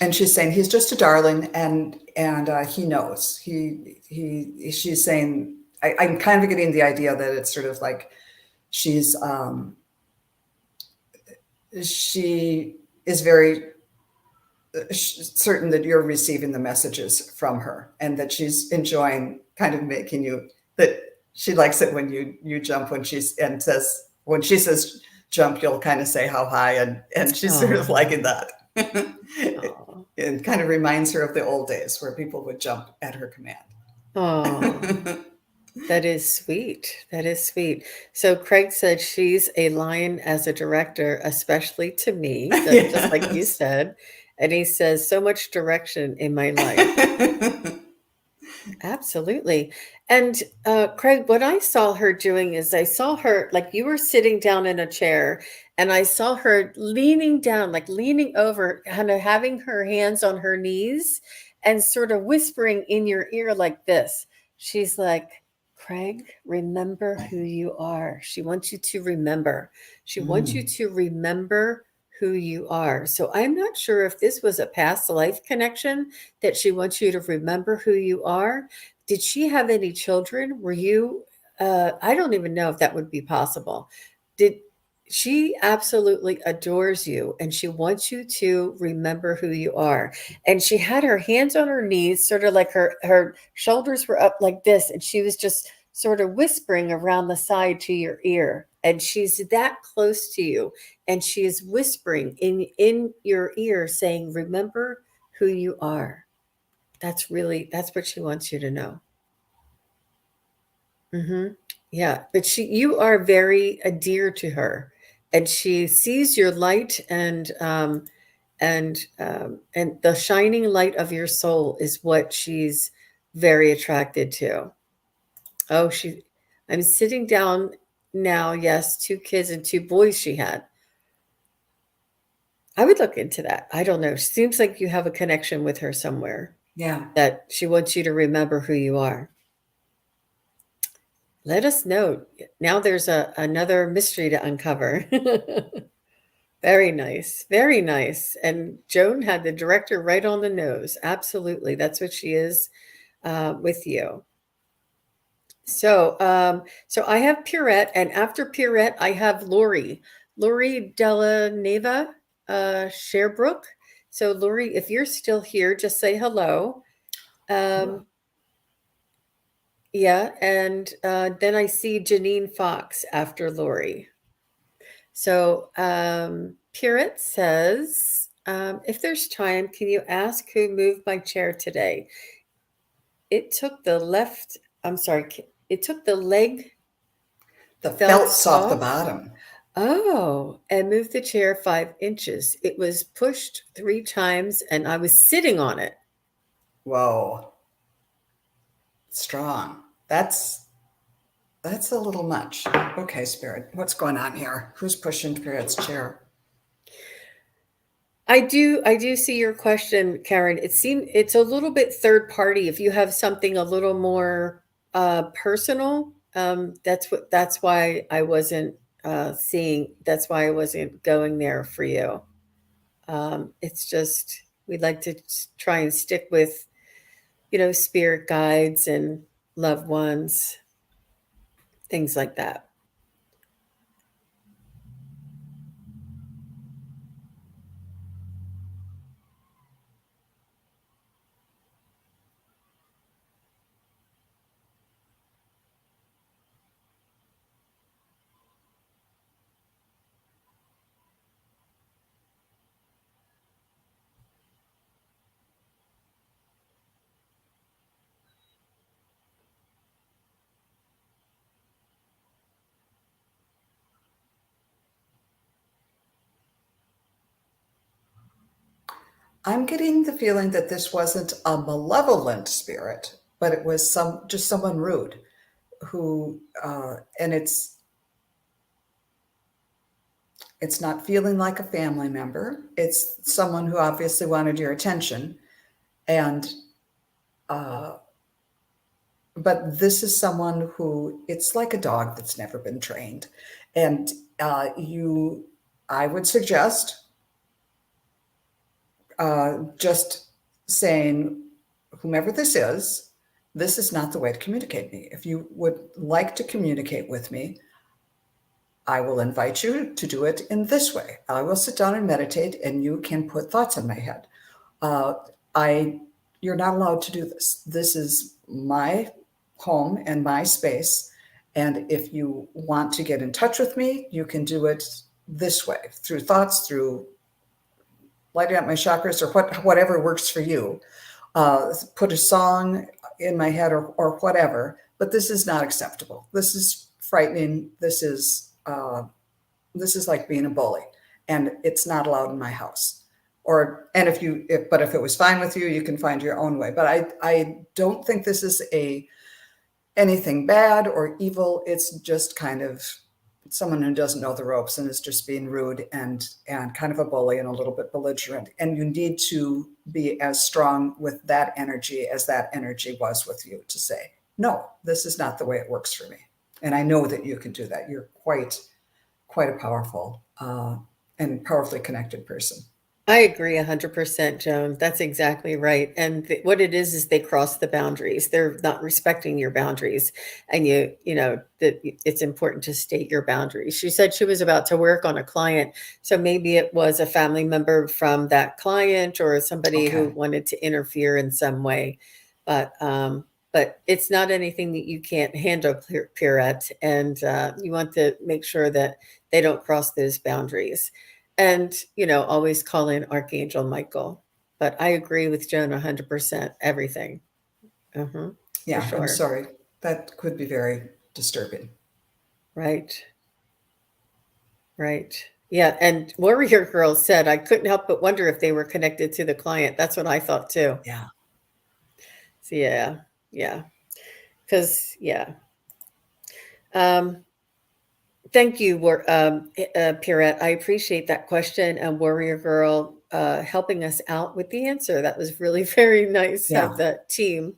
And she's saying he's just a darling, and he knows. She's saying, I'm kind of getting the idea that it's sort of like she is very certain that you're receiving the messages from her, and that she's enjoying kind of making you, that she likes it when you jump, when she says jump, you'll kind of say how high, and she's sort of liking that. It kind of reminds her of the old days where people would jump at her command. Oh, that is sweet. That is sweet. So Craig said she's a lion as a director, especially to me, just like you said. And he says, so much direction in my life. Absolutely. And Craig, what I saw her doing is I saw her, like you were sitting down in a chair, and I saw her leaning down, like leaning over, kind of having her hands on her knees and sort of whispering in your ear like this. She's like, Craig, remember who you are. She wants you to remember. She wants you to remember who you are. So I'm not sure if this was a past life connection, that she wants you to remember who you are. Did she have any children? Were you, I don't even know if that would be possible. She absolutely adores you, and she wants you to remember who you are. And she had her hands on her knees, sort of like her shoulders were up like this, and she was just sort of whispering around the side to your ear. And she's that close to you, and she is whispering in your ear saying, remember who you are. That's what she wants you to know. Yeah, but you are very dear to her, and she sees your light, and the shining light of your soul is what she's very attracted to. Oh, I'm sitting down now. Yes, 2 kids and 2 boys she had. I would look into that. I don't know. Seems like you have a connection with her somewhere. Yeah. That she wants you to remember who you are. Let us know. Now there's another mystery to uncover. Very nice. Very nice. And Joan had the director right on the nose. Absolutely. That's what she is with you. So I have Pierrette, and after Pierrette, I have Lori Della Neva, Sherbrooke. So Lori, if you're still here, just say hello. Yeah, and then I see Janine Fox after Lori. So Pierrette says, if there's time, can you ask who moved my chair today? it took the left, I'm sorry, it took the leg The felts felts off the off. bottom. Oh, and moved the chair 5 inches. It was pushed 3 times and I was sitting on it. Whoa. Strong. That's a little much. Okay, Spirit. What's going on here? Who's pushing Spirit's chair? I do see your question, Karen. It's a little bit third party. If you have something a little more personal, that's why I wasn't seeing. That's why I wasn't going there for you. It's just we'd like to try and stick with, spirit guides and loved ones, things like that. I'm getting the feeling that this wasn't a malevolent spirit, but it was just someone rude who, and it's not feeling like a family member. It's someone who obviously wanted your attention, and uh, but this is someone who it's like a dog that's never been trained, and I would suggest just saying, whomever this is not the way to communicate me. If you would like to communicate with me, I will invite you to do it in this way. I will sit down and meditate, and you can put thoughts in my head. Uh, you're not allowed to do this. This is my home and my space. And if you want to get in touch with me, you can do it this way, through thoughts, through lighting up my chakras, or whatever works for you. Put a song in my head, or whatever. But this is not acceptable. This is frightening. This is like being a bully, and it's not allowed in my house. And if it was fine with you, you can find your own way. But I don't think this is anything bad or evil. It's just kind of someone who doesn't know the ropes and is just being rude and kind of a bully and a little bit belligerent. And you need to be as strong with that energy as that energy was with you, to say, no, this is not the way it works for me. And I know that you can do that. You're quite a powerful and powerfully connected person. I agree 100%, Joan. That's exactly right. And what it is they cross the boundaries. They're not respecting your boundaries. And that it's important to state your boundaries. She said she was about to work on a client. So maybe it was a family member from that client or somebody who Okay. wanted to interfere in some way. But it's not anything that you can't handle, Pierrette. And you want to make sure that they don't cross those boundaries. And, always call in Archangel Michael. But I agree with Joan 100%, everything. For Yeah, I'm sure. sorry. That could be very disturbing. Right. Right. Yeah. And Warrior Girl said, I couldn't help but wonder if they were connected to the client. That's what I thought too. Yeah. So yeah. Yeah. Because, yeah. Um, Thank you, Pierrette. I appreciate that question, and Warrior Girl helping us out with the answer. That was really very nice Yeah. of that team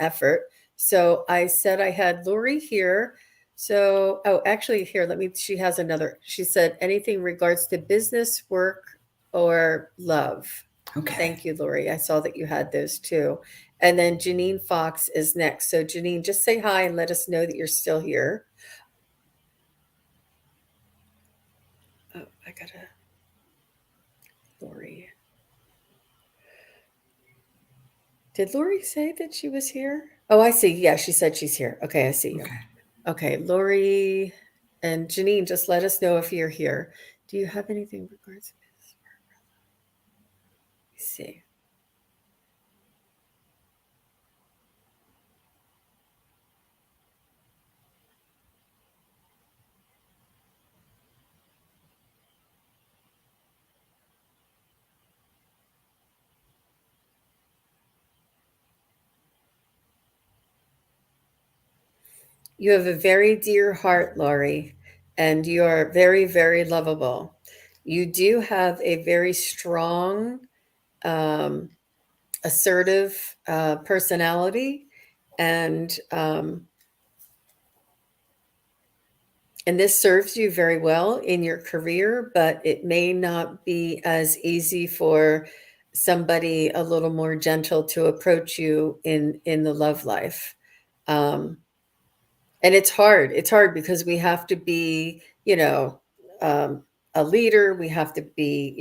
effort. So I said I had Lori here. So, actually, here, she has another. She said anything regards to business, work, or love. Okay. Thank you, Lori. I saw that you had those too. And then Janine Fox is next. So, Janine, just say hi and let us know that you're still here. Oh, I gotta. Lori. Did Lori say that she was here? Oh, I see. Yeah, she said she's here. Okay, I see you. Okay. Okay, Lori and Janine, just let us know if you're here. Do you have anything regards to this? Let me see. You have a very dear heart, Laurie, and you are very, very lovable. You do have a very strong, um, assertive personality, and and this serves you very well in your career, but it may not be as easy for somebody a little more gentle to approach you in the love life. Um, and it's hard because we have to be, um, a leader, we have to be,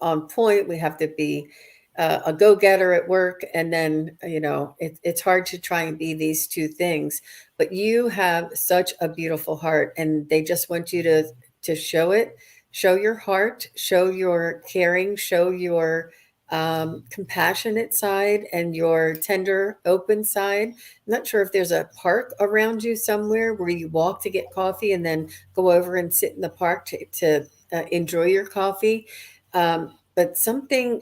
on point, we have to be a go-getter at work, and then, it's hard to try and be these two things. But you have such a beautiful heart, and they just want you to show it. Show your heart, show your caring, show your compassionate side, and your tender open side. I'm not sure if there's a park around you somewhere where you walk to get coffee and then go over and sit in the park to enjoy your coffee. But something,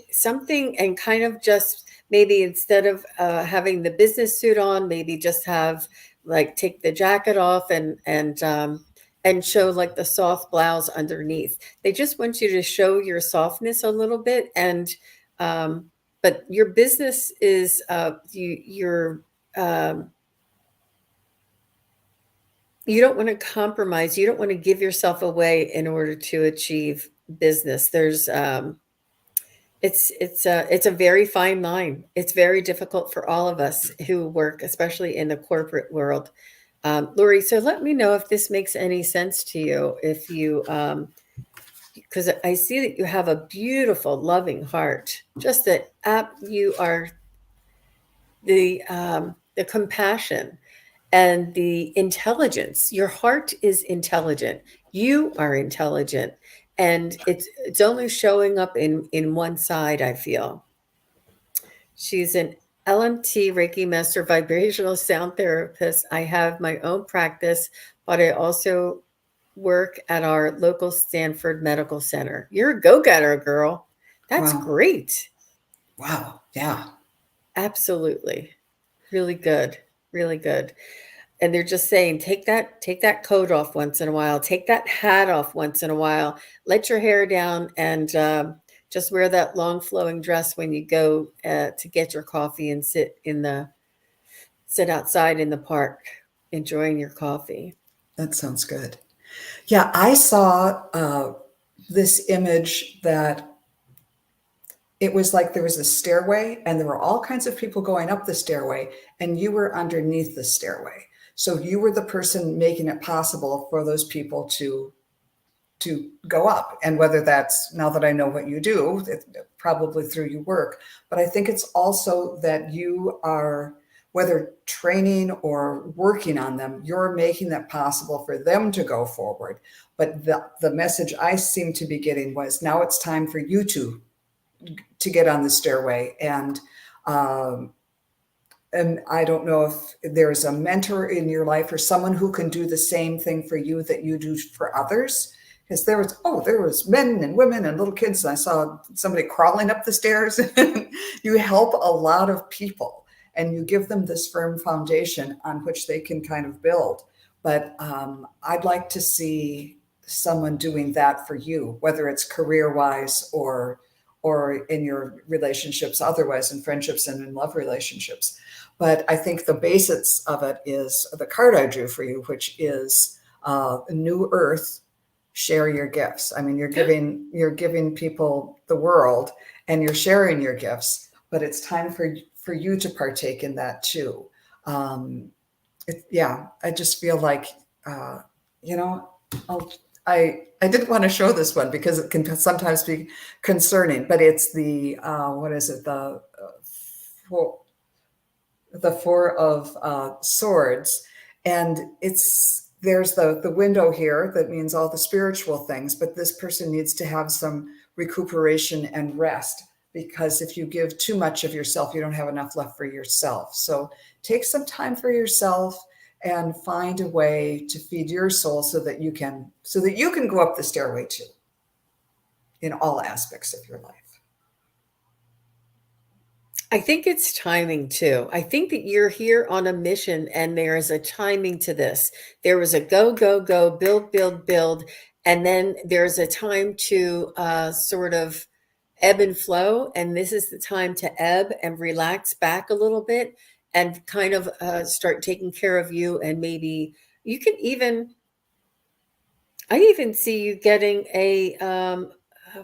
and kind of just maybe instead of having the business suit on, maybe just have, like, take the jacket off and show like the soft blouse underneath. They just want you to show your softness a little bit, and um, but your business is you're um, you don't want to compromise. You don't want to give yourself away in order to achieve business. There's it's a very fine line. It's very difficult for all of us who work, especially in the corporate world. Lori, so let me know if this makes any sense to you. If you because I see that you have a beautiful, loving heart. Just that you are the compassion and the intelligence. Your heart is intelligent. You are intelligent, and it's only showing up in one side, I feel. She's an LMT Reiki Master Vibrational Sound Therapist. I have my own practice, but I also work at our local Stanford Medical Center. You're a go-getter, girl. That's Wow. great. Wow. Yeah. Absolutely. Really good. Really good. And they're just saying, take that coat off once in a while, take that hat off once in a while, let your hair down, and just wear that long flowing dress when you go to get your coffee and sit outside in the park enjoying your coffee. That sounds good. Yeah, I saw this image that it was like there was a stairway and there were all kinds of people going up the stairway and you were underneath the stairway. So you were the person making it possible for those people to go up. And whether that's, now that I know what you do, probably through your work, but I think it's also that you are, whether training or working on them, you're making that possible for them to go forward. But the message I seem to be getting was, now it's time for you to get on the stairway. Um, and I don't know if there's a mentor in your life or someone who can do the same thing for you that you do for others. Because there was men and women and little kids. And I saw somebody crawling up the stairs. You help a lot of people and you give them this firm foundation on which they can kind of build. But I'd like to see someone doing that for you, whether it's career-wise or in your relationships, otherwise in friendships and in love relationships. But I think the basics of it is the card I drew for you, which is New Earth, share your gifts. I mean, you're giving people the world and you're sharing your gifts, but it's time for you to partake in that too. Yeah, I just feel like, you know, I didn't want to show this one because it can sometimes be concerning, but it's the, what is it? The Four of Swords. And there's the window here that means all the spiritual things, but this person needs to have some recuperation and rest, because if you give too much of yourself, you don't have enough left for yourself. So take some time for yourself and find a way to feed your soul so that you can go up the stairway too, in all aspects of your life. I think it's timing too. I think that you're here on a mission and there is a timing to this. There was a go, go, go, build, build, build. And then there's a time to sort of ebb and flow. And this is the time to ebb and relax back a little bit and kind of start taking care of you. And maybe you can even, I even see you getting a,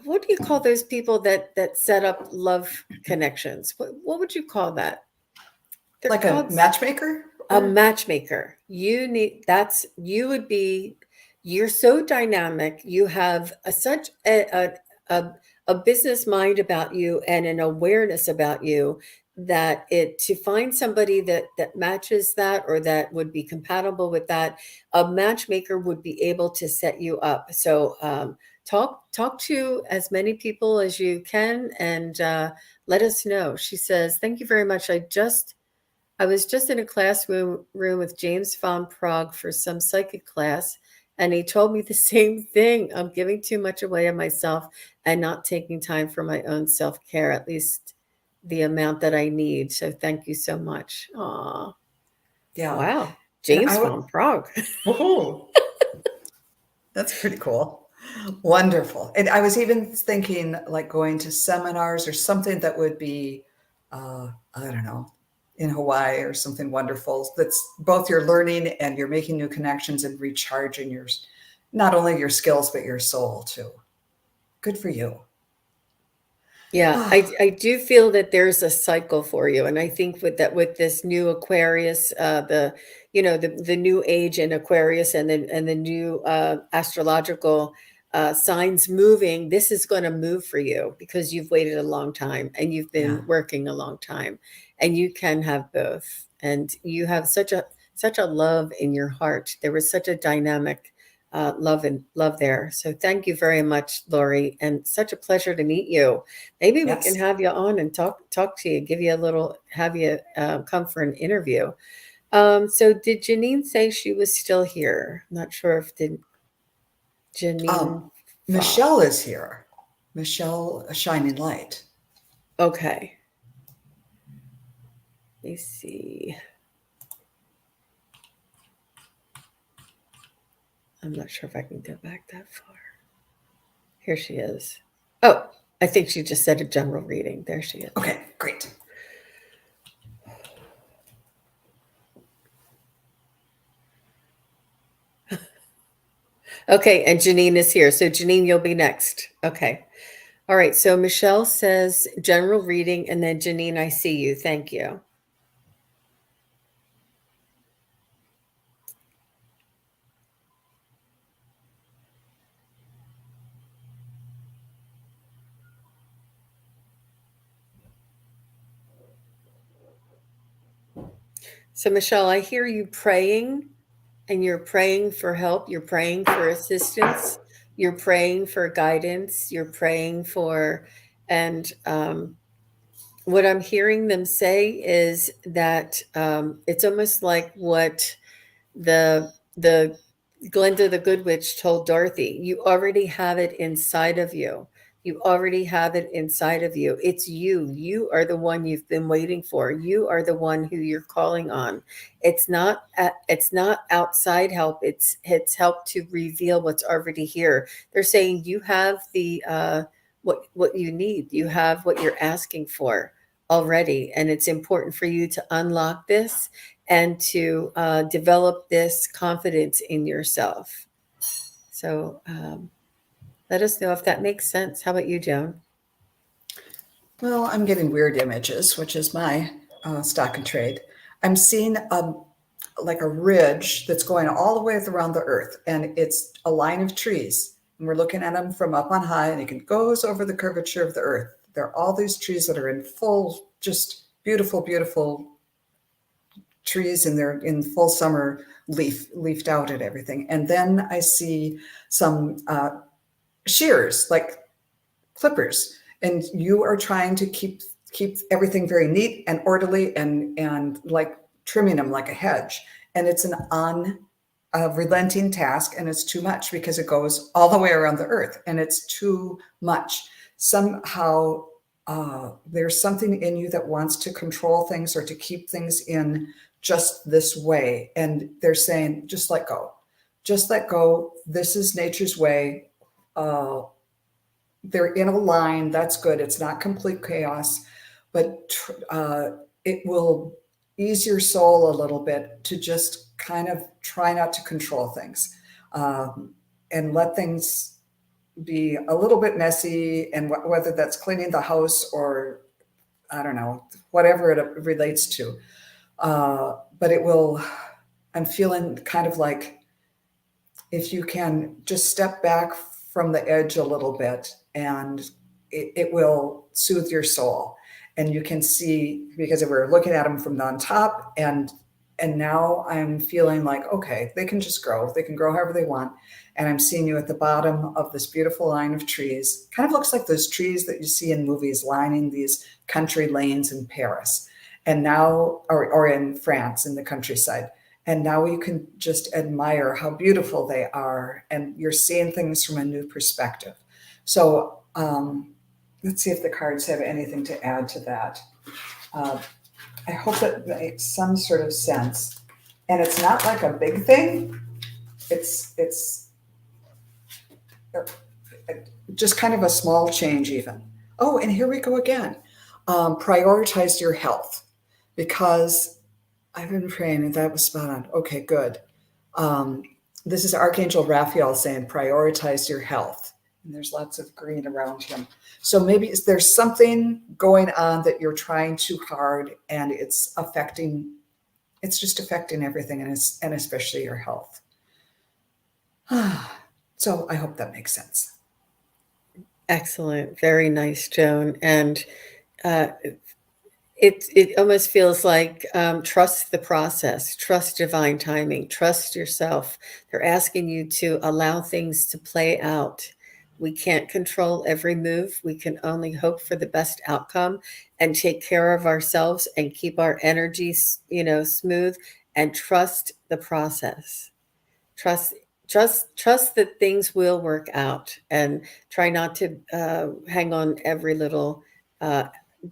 what do you call those people that set up love connections? What would you call that? They're Like a called matchmaker? a Or matchmaker. You would be, you're so dynamic. You have such a, a business mind about you and an awareness about you that it to find somebody that matches that or that would be compatible with that, a matchmaker would be able to set you up. So talk to as many people as you can and let us know. She says, thank you very much. I was just in a classroom with James von Prague for some psychic class, and he told me the same thing. I'm giving too much away of myself and not taking time for my own self-care, at least the amount that I need. So thank you so much. Aw, yeah. wow. And James von Prague. woohoo, that's pretty cool. Wonderful. And I was even thinking like going to seminars or something that would be, I don't know, in Hawaii or something wonderful. That's both you're learning and you're making new connections and recharging your, not only your skills, but your soul too. Good for you. Yeah, Ah, I do feel that there's a cycle for you, and I think with that with this new Aquarius, the the new age in Aquarius and the new astrological signs moving, this is going to move for you because you've waited a long time and you've yeah. been working a long time, and you can have both, and you have such a love in your heart. There was such a dynamic love there. So thank you very much, Lori, and such a pleasure to meet you. Maybe we can Yes. have you on and talk to you, give you a little, have you come for an interview. So did Janine say she was still here? I'm not sure if did Um, Janine Michelle Fox. is here. Michelle, a shining light. Okay, let me see. I'm not sure if I can go back that far. Here she is. Oh, I think she just said a general reading. There she is. Okay, great. Okay, and Janine is here. So Janine, you'll be next. Okay. All right. So Michelle says general reading, and then Janine, I see you. Thank you. So Michelle, I hear you praying, and you're praying for help. You're praying for assistance. You're praying for guidance. You're praying for, and what I'm hearing them say is that it's almost like what the Glinda the Good Witch told Dorothy, you already have it inside of you. You already have it inside of you. It's you. You are the one you've been waiting for. You are the one who you're calling on. It's not outside help. It's help to reveal what's already here. They're saying you have the what you need. You have what you're asking for already, and it's important for you to unlock this and to develop this confidence in yourself. So let us know if that makes sense. How about you, Joan? Well, I'm getting weird images, which is my stock and trade. I'm seeing like a ridge that's going all the way around the earth, and it's a line of trees. And we're looking at them from up on high, and it goes over the curvature of the earth. There are all these trees that are in full, just beautiful, beautiful trees, and they're in full summer leafed out and everything. And then I see some shears, like clippers, and you are trying to keep everything very neat and orderly and like trimming them like a hedge. And it's an unrelenting task, and it's too much because it goes all the way around the earth, and it's too much. Somehow there's something in you that wants to control things or to keep things in just this way. And they're saying, just let go. Just let go. This is nature's way. Uh, they're in a line. That's good. It's not complete chaos, but it will ease your soul a little bit to just kind of try not to control things, and let things be a little bit messy. And whether that's cleaning the house or I don't know, whatever it relates to. But it will, I'm feeling kind of like if you can just step back from the edge a little bit, and it will soothe your soul. And you can see, because we're looking at them from on top, and now I'm feeling like, okay, they can just grow. They can grow however they want. And I'm seeing you at the bottom of this beautiful line of trees. Kind of looks like those trees that you see in movies lining these country lanes in Paris. And now, or in France, in the countryside. And now you can just admire how beautiful they are. And you're seeing things from a new perspective. So let's see if the cards have anything to add to that. I hope that makes some sort of sense. And it's not like a big thing. It's just kind of a small change even. Oh, and here we go again. Prioritize your health, because I've been praying and that was spot on. Okay, good. This is Archangel Raphael saying prioritize your health. And there's lots of green around him. So maybe there's something going on that you're trying too hard, and it's just affecting everything, and especially your health. So I hope that makes sense. Excellent. Very nice, Joan. And it almost feels like trust the process, trust divine timing, trust yourself. They're asking you to allow things to play out. We can't control every move. We can only hope for the best outcome and take care of ourselves and keep our energy, smooth, and trust the process. Trust, trust that things will work out, and try not to hang on every little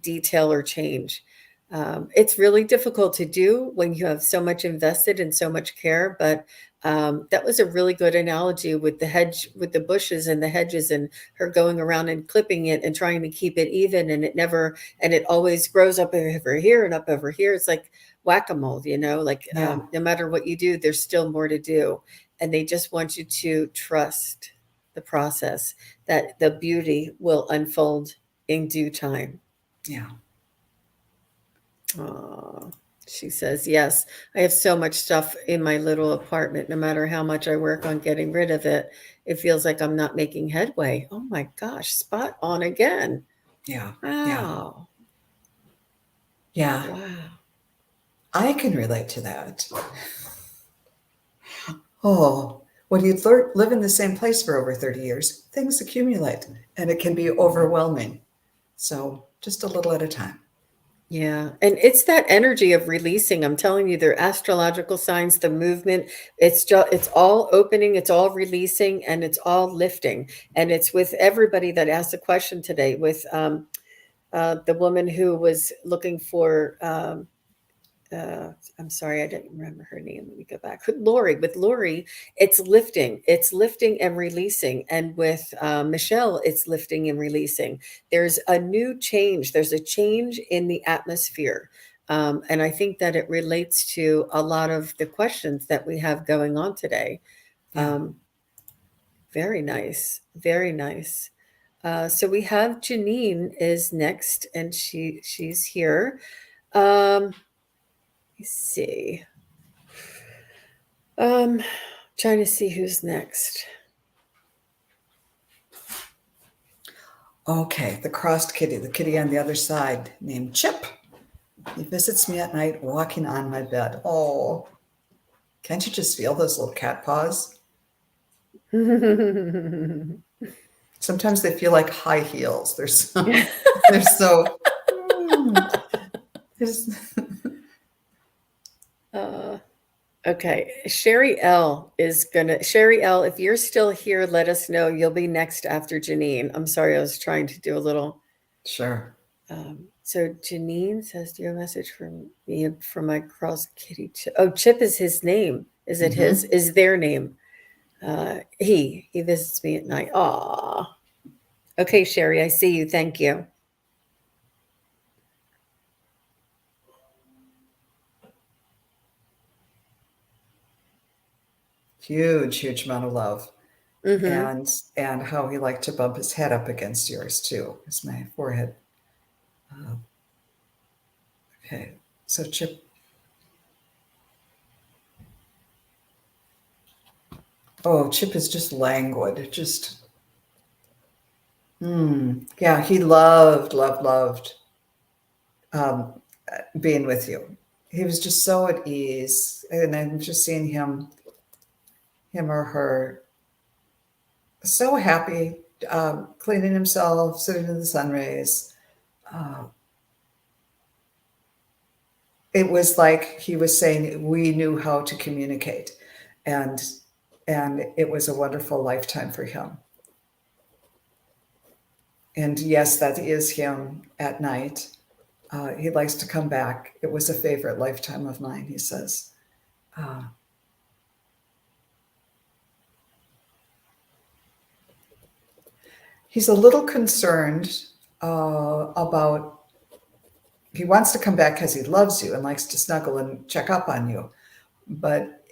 detail or change. It's really difficult to do when you have so much invested and so much care, but that was a really good analogy with the hedge, with the bushes and the hedges, and her going around and clipping it and trying to keep it even, and it always grows up over here and up over here. It's like whack-a-mole, like Yeah. no matter what you do, there's still more to do. And they just want you to trust the process, that the beauty will unfold in due time. Yeah. Oh, she says, yes, I have so much stuff in my little apartment. No matter how much I work on getting rid of it, it feels like I'm not making headway. Oh my gosh, spot on again. Yeah. Yeah. Wow. Yeah. Wow. I can relate to that. Oh, when you live in the same place for over 30 years, things accumulate and it can be overwhelming. So just a little at a time. Yeah. And it's that energy of releasing. I'm telling you, they're astrological signs, the movement, it's all opening, it's all releasing, and it's all lifting. And it's with everybody that asked a question today, with the woman who was looking for I'm sorry, I didn't remember her name. Let me go back. With Lori, it's lifting and releasing. And with Michelle, it's lifting and releasing. There's a new change. There's a change in the atmosphere. And I think that it relates to a lot of the questions that we have going on today. Yeah. Very nice. Very nice. So we have Janine is next, and she's here. Um, Let's see. Trying to see who's next. Okay, the crossed kitty, the kitty on the other side, named Chip. He visits me at night walking on my bed. Oh, can't you just feel those little cat paws? Sometimes they feel like high heels. They're so. Okay. Sherry L, if you're still here, let us know. You'll be next after Janine. I'm sorry, I was trying to do a little Sure. So Janine says, "Do you have a message from me for my cross kitty Chip?" Oh, Chip is his name. Is it his? Is their name? He visits me at night. Aw. Okay, Sherry, I see you. Thank you. Huge amount of love. Mm-hmm. And how he liked to bump his head up against yours too. It's my forehead. Okay, so Chip. Oh, Chip is just languid. Just, yeah, he loved um, being with you. He was just so at ease, and I'm just seeing him or her, so happy, cleaning himself, sitting in the sun rays. Uh, it was like he was saying we knew how to communicate, and it was a wonderful lifetime for him. And yes, that is him at night. He likes to come back. It was a favorite lifetime of mine, he says. Uh, he's a little concerned about, he wants to come back because he loves you and likes to snuggle and check up on you. But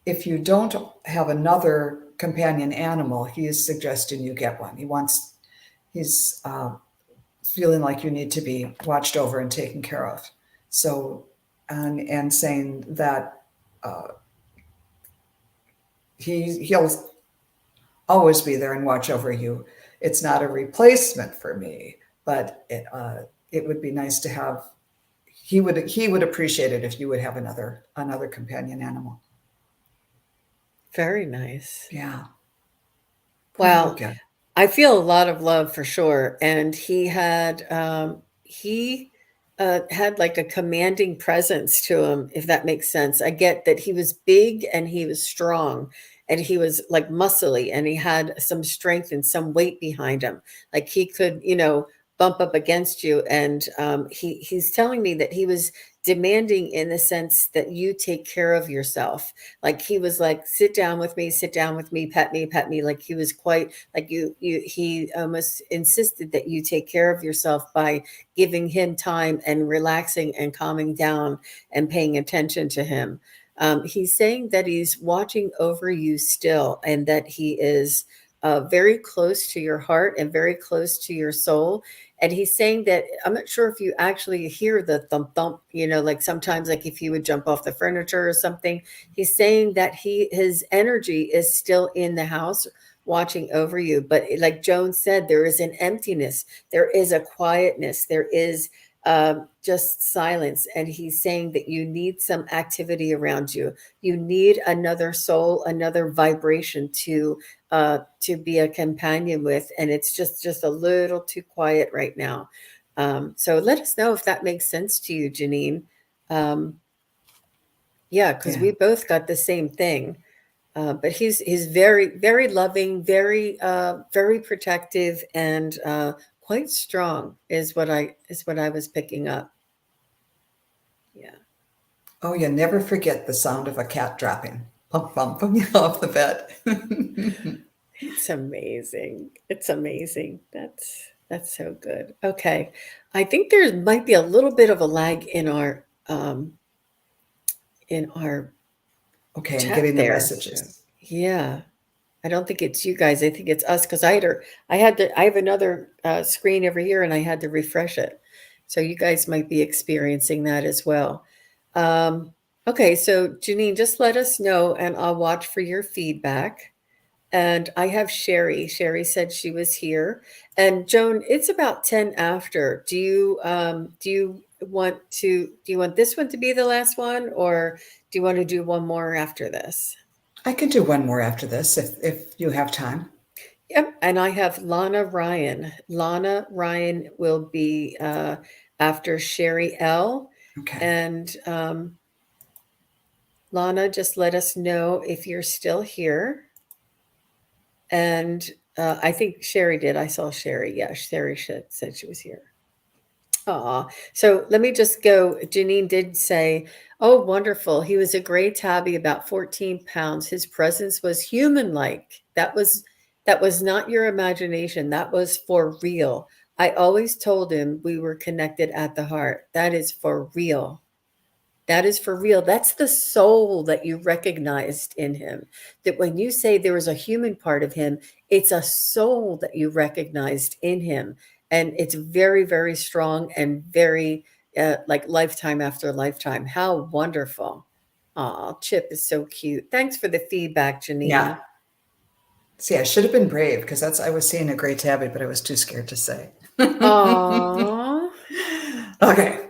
if you don't have another companion animal, he is suggesting you get one. He's feeling like you need to be watched over and taken care of. So, and saying that he'll always be there and watch over you. It's not a replacement for me, but it would be nice to have. He would appreciate it if you would have another companion animal. Very nice. Yeah. Wow. I feel a lot of love for sure. And he had like a commanding presence to him, if that makes sense. I get that he was big and he was strong and he was like muscly and he had some strength and some weight behind him. Like he could, bump up against you. And he's telling me that he was demanding in the sense that you take care of yourself. Like he was like, sit down with me, pet me. Like he was quite like he almost insisted that you take care of yourself by giving him time and relaxing and calming down and paying attention to him. He's saying that he's watching over you still and that he is very close to your heart and very close to your soul. And he's saying that I'm not sure if you actually hear the thump thump, like sometimes like if he would jump off the furniture or something. He's saying that his energy is still in the house watching over you. But like Joan said, there is an emptiness, there is a quietness, there is just silence. And he's saying that you need some activity around you. You need another soul, another vibration to be a companion with. And it's just a little too quiet right now. So let us know if that makes sense to you, Janine. Yeah, because we both got the same thing. But he's very loving, very protective, and quite strong is what I was picking up. Yeah. Oh, you never forget the sound of a cat dropping, bump bump, off the bed. It's amazing. It's amazing. That's so good. Okay. I think there might be a little bit of a lag in our Okay, I'm chat getting the there. So, messages. yeah. I don't think it's you guys. I think it's us because I have another screen over here and I had to refresh it. So you guys might be experiencing that as well. Okay, so Janine, just let us know and I'll watch for your feedback. And I have Sherry. Sherry said she was here. And Joan, it's about 10 after. Do you want this one to be the last one, or do you want to do one more after this? I can do one more after this if you have time. Yep. And I have Lana Ryan. Lana Ryan will be after Sherry L. Okay. And Lana, just let us know if you're still here. And I think Sherry did. I saw Sherry. Yeah, Sherry said she was here. Aw. So let me just go. Janine did say, oh, wonderful. He was a gray tabby, about 14 pounds. His presence was human-like. That was not your imagination. That was for real. I always told him we were connected at the heart. That is for real. That is for real. That's the soul that you recognized in him. That when you say there was a human part of him, it's a soul that you recognized in him. And it's very, very strong and very like lifetime after lifetime. How wonderful. Oh, Chip is so cute. Thanks for the feedback, Yeah. Janine. See, I should have been brave because I was seeing a gray tabby, but I was too scared to say. Aw. Okay,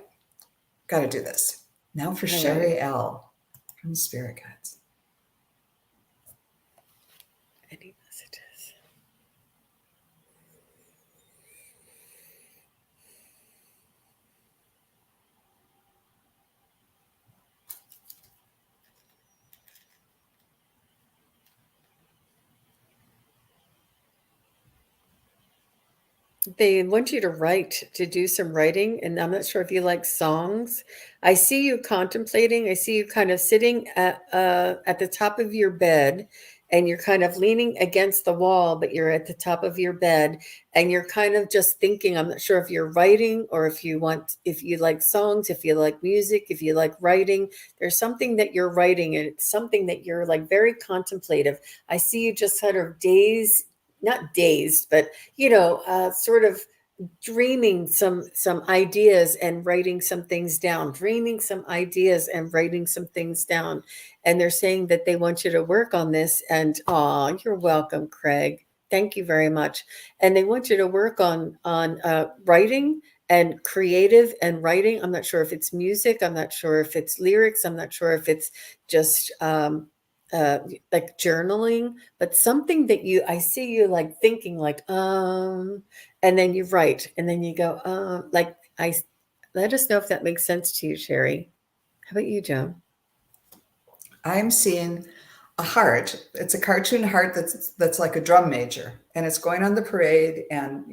got to do this. Now for All Sherry right. L. from Spirit Guides. Any messages? They want you to write, to do some writing, and I'm not sure if you like songs. I see you contemplating. I see you kind of sitting at the top of your bed, and you're kind of leaning against the wall, but you're at the top of your bed, and you're kind of just thinking. I'm not sure if you're writing or if you like songs, if you like music, if you like writing. There's something that you're writing, and it's something that you're like very contemplative. I see you just sort of not dazed, but sort of dreaming some ideas and writing some things down, dreaming some ideas and writing some things down. And they're saying that they want you to work on this. And you're welcome, Craig. Thank you very much. And they want you to work on writing and creative and writing. I'm not sure if it's music. I'm not sure if it's lyrics. I'm not sure if it's just uh, like journaling, but something that I see you like thinking like, and then you write, and then you go, let us know if that makes sense to you, Sherry. How about you, Joan? I'm seeing a heart. It's a cartoon heart that's like a drum major, and it's going on the parade, and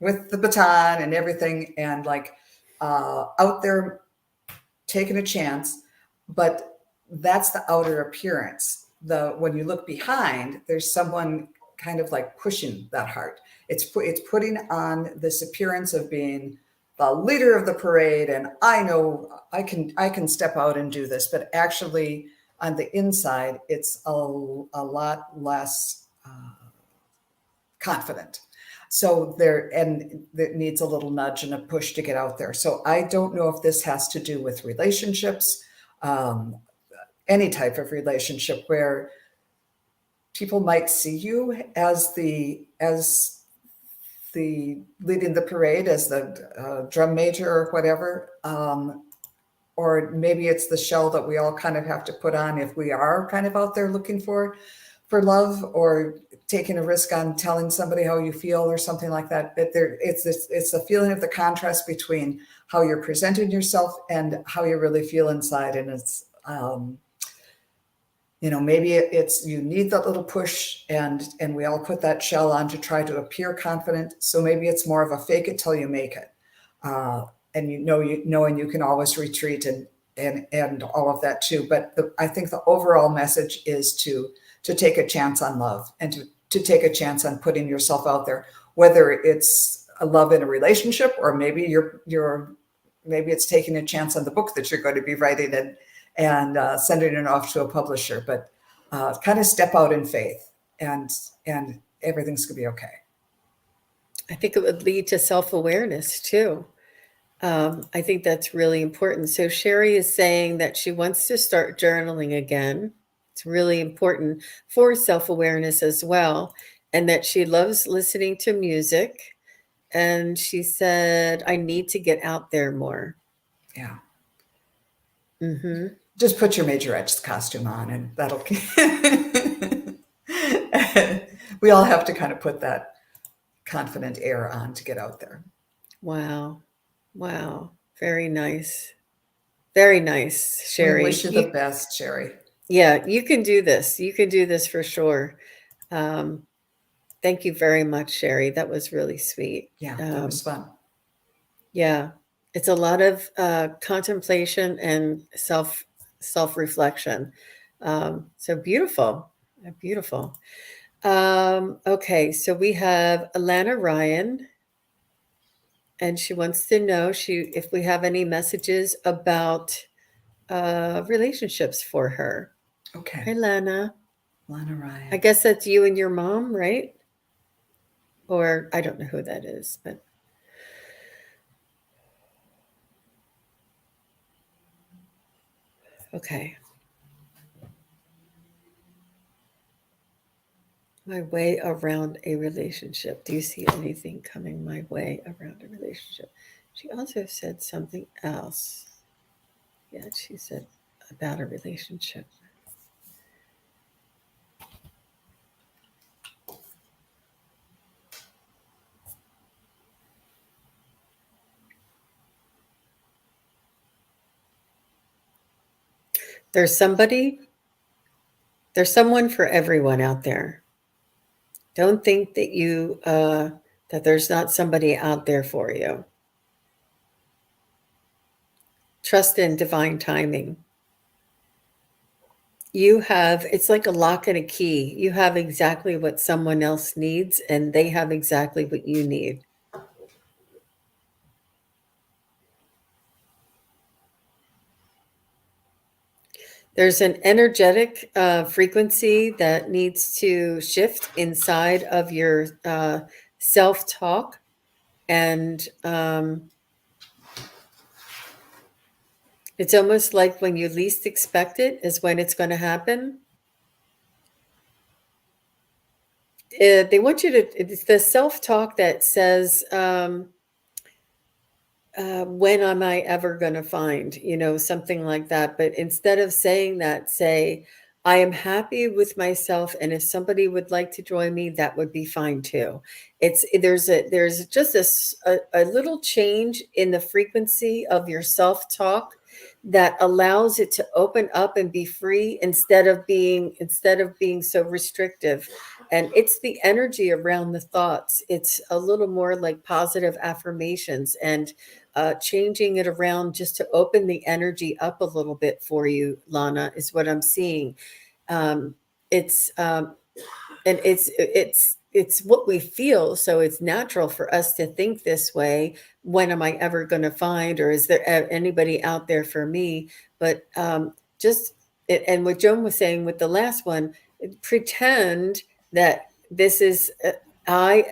with the baton and everything, and like out there taking a chance. But that's the outer appearance. The When you look behind, there's someone kind of like pushing that heart. It's putting on this appearance of being the leader of the parade, and I know I can step out and do this, but actually on the inside, it's a lot less confident. So it needs a little nudge and a push to get out there. So I don't know if this has to do with relationships, um, any type of relationship where people might see you as the leading the parade, as the drum major or whatever. Or maybe it's the shell that we all kind of have to put on if we are kind of out there looking for love, or taking a risk on telling somebody how you feel or something like that. But it's a feeling of the contrast between how you're presenting yourself and how you really feel inside. And it's maybe it's you need that little push, and we all put that shell on to try to appear confident. So maybe it's more of a fake it till you make it. And and you can always retreat and all of that too. But I think the overall message is to take a chance on love, and to take a chance on putting yourself out there, whether it's a love in a relationship, or maybe maybe it's taking a chance on the book that you're going to be writing and sending it off to a publisher. But kind of step out in faith, and everything's going to be okay. I think it would lead to self-awareness too. I think that's really important. So Sherry is saying that she wants to start journaling again. It's really important for self-awareness as well, and that she loves listening to music. And she said, I need to get out there more. Yeah. Mm-hmm. Just put your Majorette's costume on, and that'll. We all have to kind of put that confident air on to get out there. Wow. Wow. Very nice. Very nice, We wish Sherry. you the best, Sherry. Yeah, you can do this. You can do this for sure. Um, Thank you very much, Sherry. That was really sweet. Yeah, that was fun. Yeah. It's a lot of contemplation and self-reflection. So beautiful, beautiful. Okay, so we have Alana Ryan, and she wants to know if we have any messages about relationships for her. Okay. Hi, Lana. Lana Ryan. I guess that's you and your mom, right? Or I don't know who that is, but okay. My way around a relationship. Do you see anything coming my way around a relationship? She also said something else. Yeah, she said about a relationship. There's someone for everyone out there. Don't think that there's not somebody out there for you. Trust in divine timing. It's like a lock and a key. You have exactly what someone else needs, and they have exactly what you need. There's an energetic frequency that needs to shift inside of your self-talk, and it's almost like when you least expect it is when it's going to happen. They want you to, it's the self-talk that says, when am I ever going to find, something like that. But instead of saying that, say, I am happy with myself, and if somebody would like to join me, that would be fine too. There's just a little change in the frequency of your self-talk that allows it to open up and be free instead of being so restrictive. And it's the energy around the thoughts. It's a little more like positive affirmations and changing it around just to open the energy up a little bit for you, Lana, is what I'm seeing. It's and it's what we feel, so it's natural for us to think this way. When am I ever going to find, or is there anybody out there for me? But just and what Joan was saying with the last one, pretend that this is I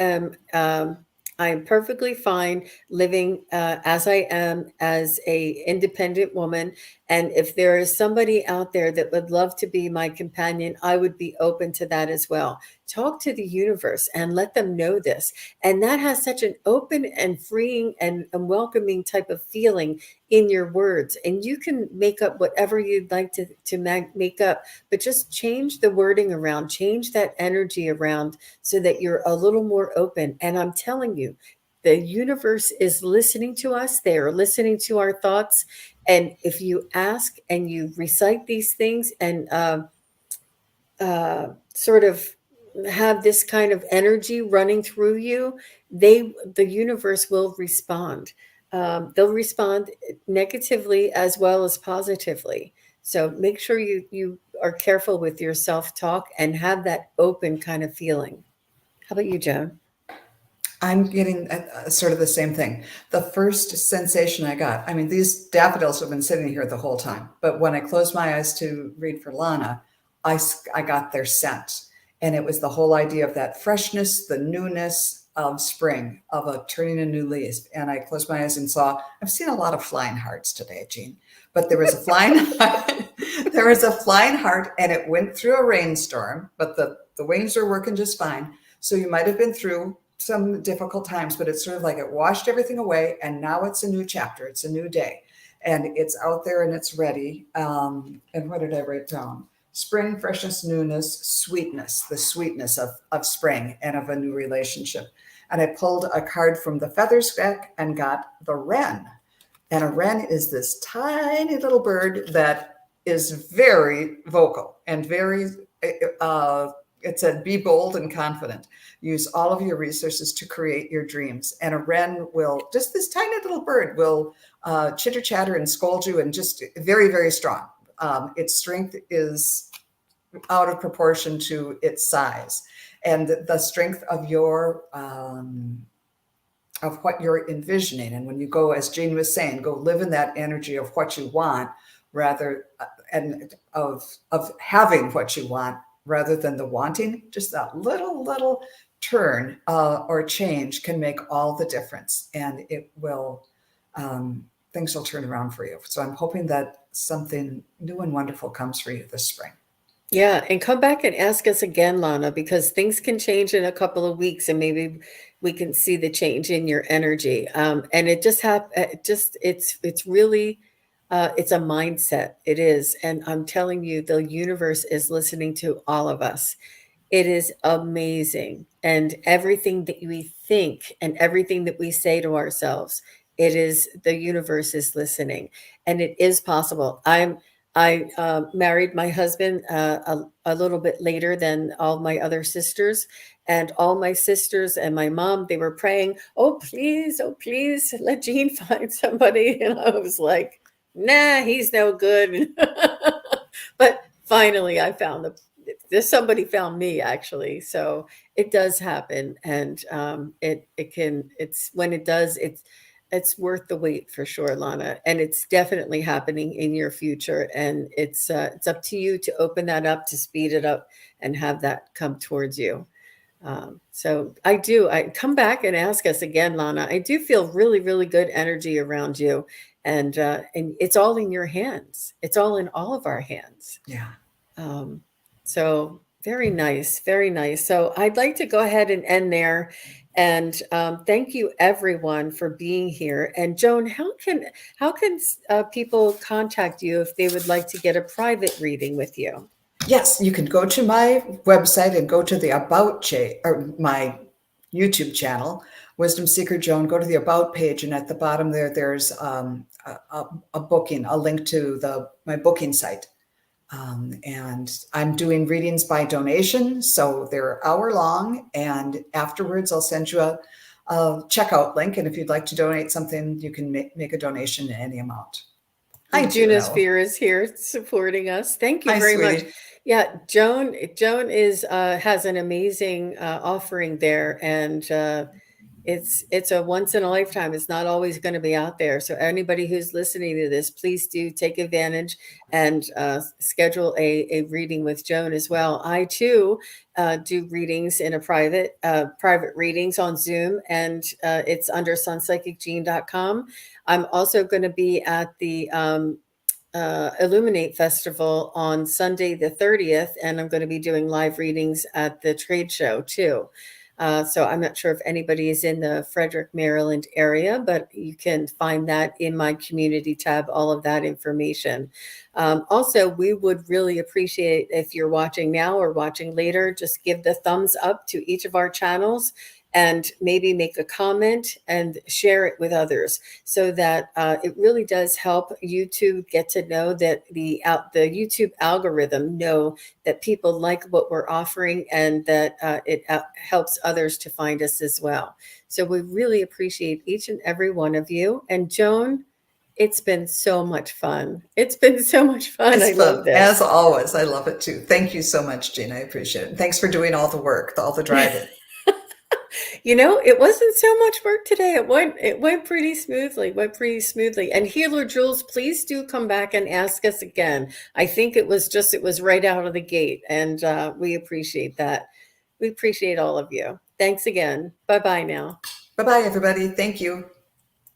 am perfectly fine living as I am, as a independent woman. And if there is somebody out there that would love to be my companion, I would be open to that as well. Talk to the universe and let them know this. And that has such an open and freeing and welcoming type of feeling in your words. And you can make up whatever you'd like to make up, but just change the wording around, change that energy around so that you're a little more open. And I'm telling you, the universe is listening to us. They are listening to our thoughts. And if you ask and you recite these things and sort of have this kind of energy running through you, the universe will respond. They'll respond negatively as well as positively. So make sure you are careful with your self-talk and have that open kind of feeling. How about you, Joan? I'm getting sort of the same thing. The first sensation I got, I mean, these daffodils have been sitting here the whole time, but when I closed my eyes to read for Lana, I got their scent. And it was the whole idea of that freshness, the newness of spring, of a turning a new leaf. And I closed my eyes and saw, I've seen a lot of flying hearts today, Jean, but there was a flying heart. There was a flying heart, and it went through a rainstorm, but the wings are working just fine. So you might have been through some difficult times, but it's sort of like it washed everything away, and now it's a new chapter. It's a new day, and it's out there and it's ready. And what did I write down? Spring, freshness, newness, sweetness, the sweetness of spring and of a new relationship. And I pulled a card from the feathers deck and got the wren. And a wren is this tiny little bird that is very vocal and very it said, be bold and confident. Use all of your resources to create your dreams. And a wren will, just this tiny little bird, will chitter chatter and scold you, and just very, very strong. Its strength is out of proportion to its size. And the strength of your of what you're envisioning. And when you go, as Jean was saying, go live in that energy of what you want, rather and of having what you want rather than the wanting. Just that little turn or change can make all the difference, and it will things will turn around for you. So I'm hoping that something new and wonderful comes for you this spring. Yeah, and come back and ask us again, Lana, because things can change in a couple of weeks, and maybe we can see the change in your energy. And it just it's really it's a mindset. It is, and I'm telling you, the universe is listening to all of us. It is amazing. And everything that we think and everything that we say to ourselves, it is the universe is listening, and it is possible. I married my husband a little bit later than all my other sisters, and all my sisters and my mom, they were praying, oh please, let Jean find somebody. And I was like, nah, he's no good. But finally, I found there's somebody found me, actually. So it does happen, and it's when it does, it's worth the wait for sure, Lana, and it's definitely happening in your future. And it's up to you to open that up, to speed it up, and have that come towards you. So I come back and ask us again, Lana. I do feel really, really good energy around you, and it's all in your hands. It's all in all of our hands. Yeah. So very nice, very nice. So I'd like to go ahead and end there. And thank you everyone for being here. And Joan, how can people contact you if they would like to get a private reading with you? Yes, you can go to my website and go to the or my YouTube channel, Wisdom Seeker Joan. Go to the About page, and at the bottom there's a booking, a link to my booking site. And I'm doing readings by donation, so they're hour long. And afterwards, I'll send you a checkout link, and if you'd like to donate something, you can make a donation in any amount. Hi, Junosphere is here supporting us. Thank you Hi, very sweetie. much. Yeah, Joan is has an amazing offering there, and it's a once in a lifetime. It's not always going to be out there. So anybody who's listening to this, please do take advantage and schedule a reading with Joan as well. I too do readings in a private readings on Zoom, and it's under SunPsychicJean.com. I'm also going to be at the Illuminate Festival on Sunday the 30th, and I'm going to be doing live readings at the trade show too. So I'm not sure if anybody is in the Frederick, Maryland area, but you can find that in my community tab, all of that information. Also, we would really appreciate if you're watching now or watching later, just give the thumbs up to each of our channels, and maybe make a comment and share it with others, so that it really does help YouTube get to know that the YouTube algorithm know that people like what we're offering, and that it helps others to find us as well. So we really appreciate each and every one of you. And Joan, it's been so much fun. It's been so much fun. I love this. As always, I love it too. Thank you so much, Jean. I appreciate it. And thanks for doing all the work, all the driving. It wasn't so much work today. It went pretty smoothly. And Healer Jules, please do come back and ask us again. I think it was right out of the gate, and we appreciate that. We appreciate all of you. Thanks again. Bye-bye now. Bye-bye, everybody. Thank you.